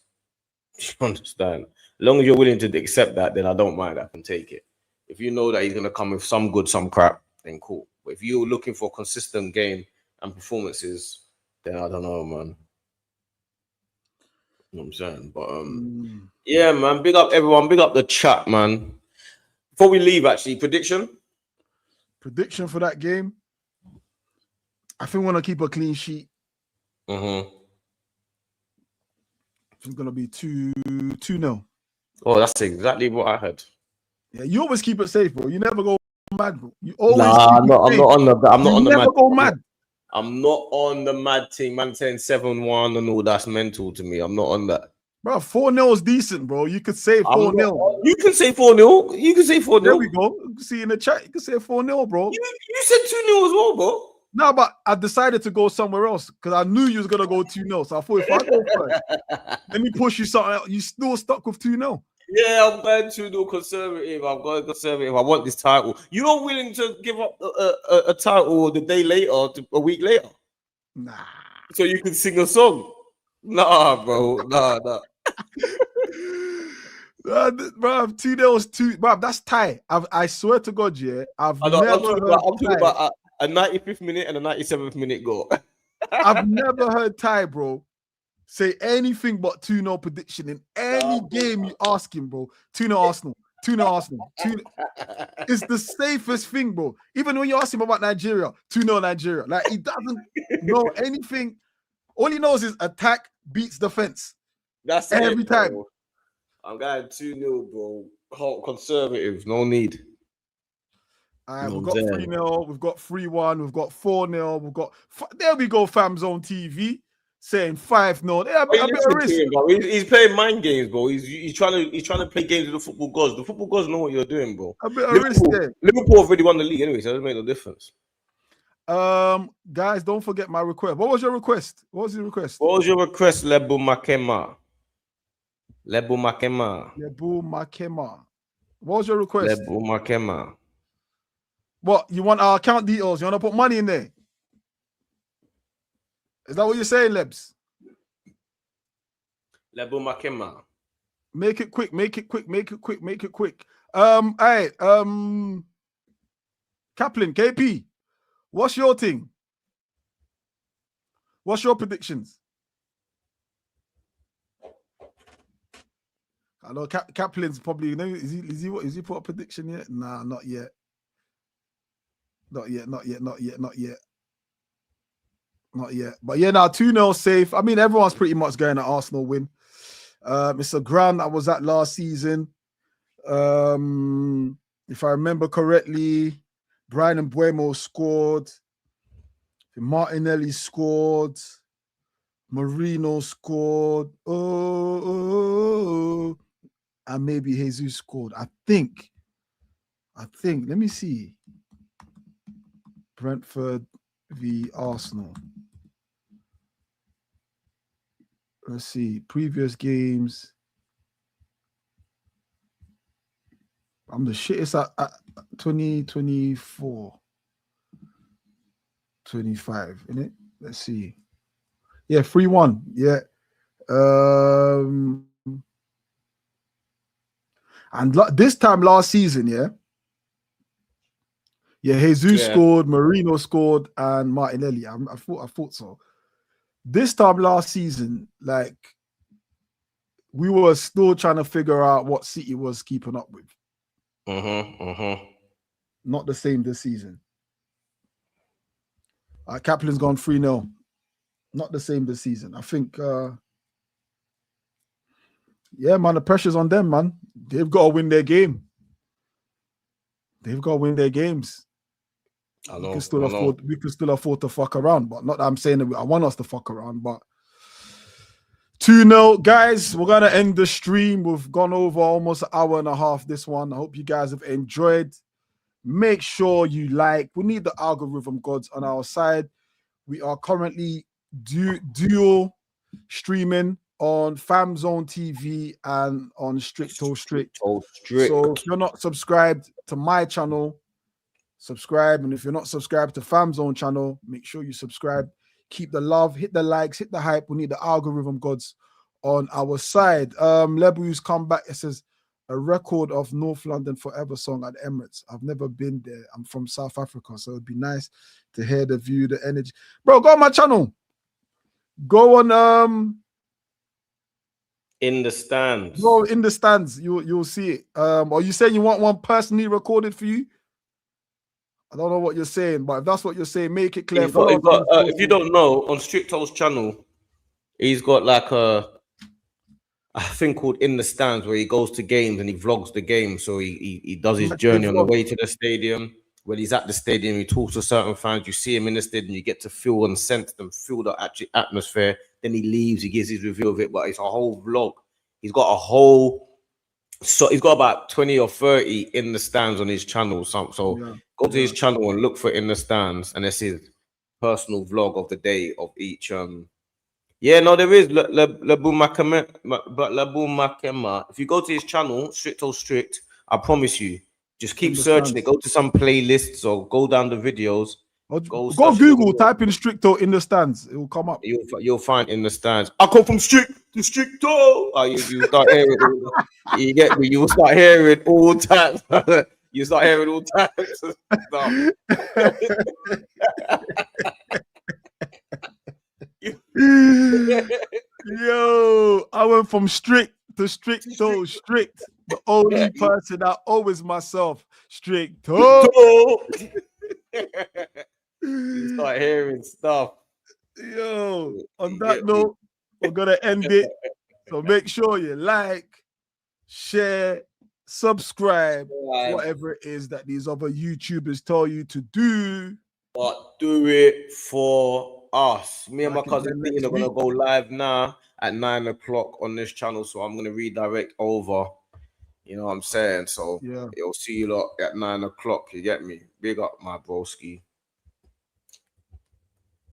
B: You understand? As long as you're willing to accept that, then I don't mind. I can take it. If you know that he's gonna come with some good, some crap, then cool. But if you're looking for a consistent game and performances, then I don't know, man. You know what I'm saying? But yeah, man. Big up everyone. Big up the chat, man. Before we leave, actually, prediction
A: for that game. I think we're gonna keep a clean sheet. It's gonna be 2-0.
B: Oh, that's exactly what I heard.
A: Yeah, you always keep it safe, bro. You never go mad, bro. You always.
B: I'm not on the mad.
A: Never go mad.
B: I'm not on the mad team. Man saying 7-1 and all that's mental to me. I'm not on that.
A: Bro, 4-0 is decent, bro. You could say 4-0.
B: You can say 4-0. You can say 4-0.
A: There we go. You can see in the chat. You can say 4-0, bro.
B: You said 2-0 as well, bro.
A: No, but I decided to go somewhere else because I knew you was gonna go 2-0. So I thought if I go first, let me push you something else. You still stuck with 2-0.
B: Yeah, I'm going 2-0 conservative. I'm going conservative. I want this title. You're willing to give up a title the day later, a week later?
A: Nah.
B: So you can sing a song? Nah, bro. Nah.
A: Bro, 2-0 is too. Bro, that's tie. I swear to God, yeah. I'm talking
B: about a 95th minute and a 97th minute goal.
A: I've never heard Ty, bro, say anything but 2-0 prediction in any game you ask him, bro. 2-0 Arsenal. 2-0 Arsenal. 2-0. It's the safest thing, bro. Even when you ask him about Nigeria, 2-0 Nigeria. Like, he doesn't know anything. All he knows is attack beats defense.
B: That's
A: every time.
B: Bro. I'm going 2-0, bro. Hot conservative. No need.
A: We've got 3-0, we've got 3-1, we've got 4-0, we've got there we go, Fam Zone TV. saying 5-0. Yeah, a
B: Hey,
A: bit
B: listen
A: of
B: to
A: risk.
B: him, bro. He's playing mind games, bro. He's trying to play games with the football gods. The football gods know what you're doing, bro.
A: A bit of risk there.
B: Liverpool have already won the league anyway, so it doesn't make no difference.
A: Guys, don't forget my request. What was your request? What was your request?
B: What was your request, Lebu Makema? Lebu Makema.
A: Lebu Makema. What was your request?
B: Lebu Makema.
A: What, you want our account details? You want to put money in there? Is that what you're saying, Lebs?
B: Lebu Makema.
A: Make it quick, make it quick, make it quick, make it quick. Hey, Kaplan, KP, what's your thing? What's your predictions? I know Kaplan's probably, you know, is he put a prediction yet? Nah, not yet. Not yet. But yeah, now 2-0 safe. I mean, everyone's pretty much going to Arsenal win. It's a ground that was at last season. If I remember correctly, Brian Mbeumo scored. Martinelli scored. Marino scored. And maybe Jesus scored. I think. Let me see. Brentford v Arsenal. Let's see. Previous games. I'm the shittest at 2024. 25, innit? Let's see. Yeah, 3-1. Yeah. And this time last season, yeah. Yeah, Jesus scored, Marino scored, and Martinelli. I thought so. This time last season, like, we were still trying to figure out what City was keeping up with. Not the same this season. Kaplan's gone 3-0. Not the same this season. I think, yeah, man, the pressure's on them, man. They've got to win their game. They've got to win their games. We can still afford to fuck around, but not that I'm saying that I want us to fuck around, but 2-0. Guys, we're going to end the stream. We've gone over almost an hour and a half this one. I hope you guys have enjoyed. Make sure you like. We need the algorithm gods on our side. We are currently dual streaming on FamZone TV and on Stricto Strict. So if you're not subscribed to my channel, subscribe. And if you're not subscribed to FamZone channel, make sure you subscribe. Keep the love, hit the likes, hit the hype. We need the algorithm gods on our side. Lebu's come back. It says a record of North London Forever song at Emirates. I've never been there. I'm from South Africa, so it'd be nice to hear the view, the energy. Bro, go on my channel. Go on
B: In the Stands.
A: Bro, In the Stands. You'll see it. Are you saying you want one personally recorded for you? I don't know what you're saying, but if that's what you're saying, make it clear.
B: If you don't know, on Stricto's channel, he's got like a thing called In the Stands where he goes to games and he vlogs the game. So he does his journey on the way to the stadium. When he's at the stadium, he talks to certain fans. You see him in the stadium, you get to feel and sense them, feel the atmosphere. Then he leaves, he gives his review of it, but it's a whole vlog. He's got he's got about 20 or 30 In the Stands on his channel. So go to his channel and look for In the Stands, and it's his personal vlog of the day of each. Yeah, no, there is Lebu Makema, but Lebu Makema. If you go to his channel, Stricto Strict, I promise you, just keep searching it. Go to some playlists or go down the videos.
A: Go Google, type in Stricto In the Stands. It will come up.
B: You'll find In the Stands. I come from Strict to Stricto. You start hearing it. You get me? You will start hearing all times. You start hearing all times.
A: Yo, I went from strict to Stricto Strict. The only person that always myself. Stricto.
B: You start hearing stuff.
A: Yo, on that note, we're gonna end it. So make sure you like, share, subscribe, whatever it is that these other YouTubers tell you to do.
B: But do it for us. Me and my
A: Back
B: cousin
A: again
B: Dean
A: next
B: are gonna
A: week.
B: go live now at 9 o'clock on this channel. So I'm gonna redirect over. You know what I'm saying? So
A: Yeah.
B: you'll see you lot at 9 o'clock. You get me? Big up, my broski.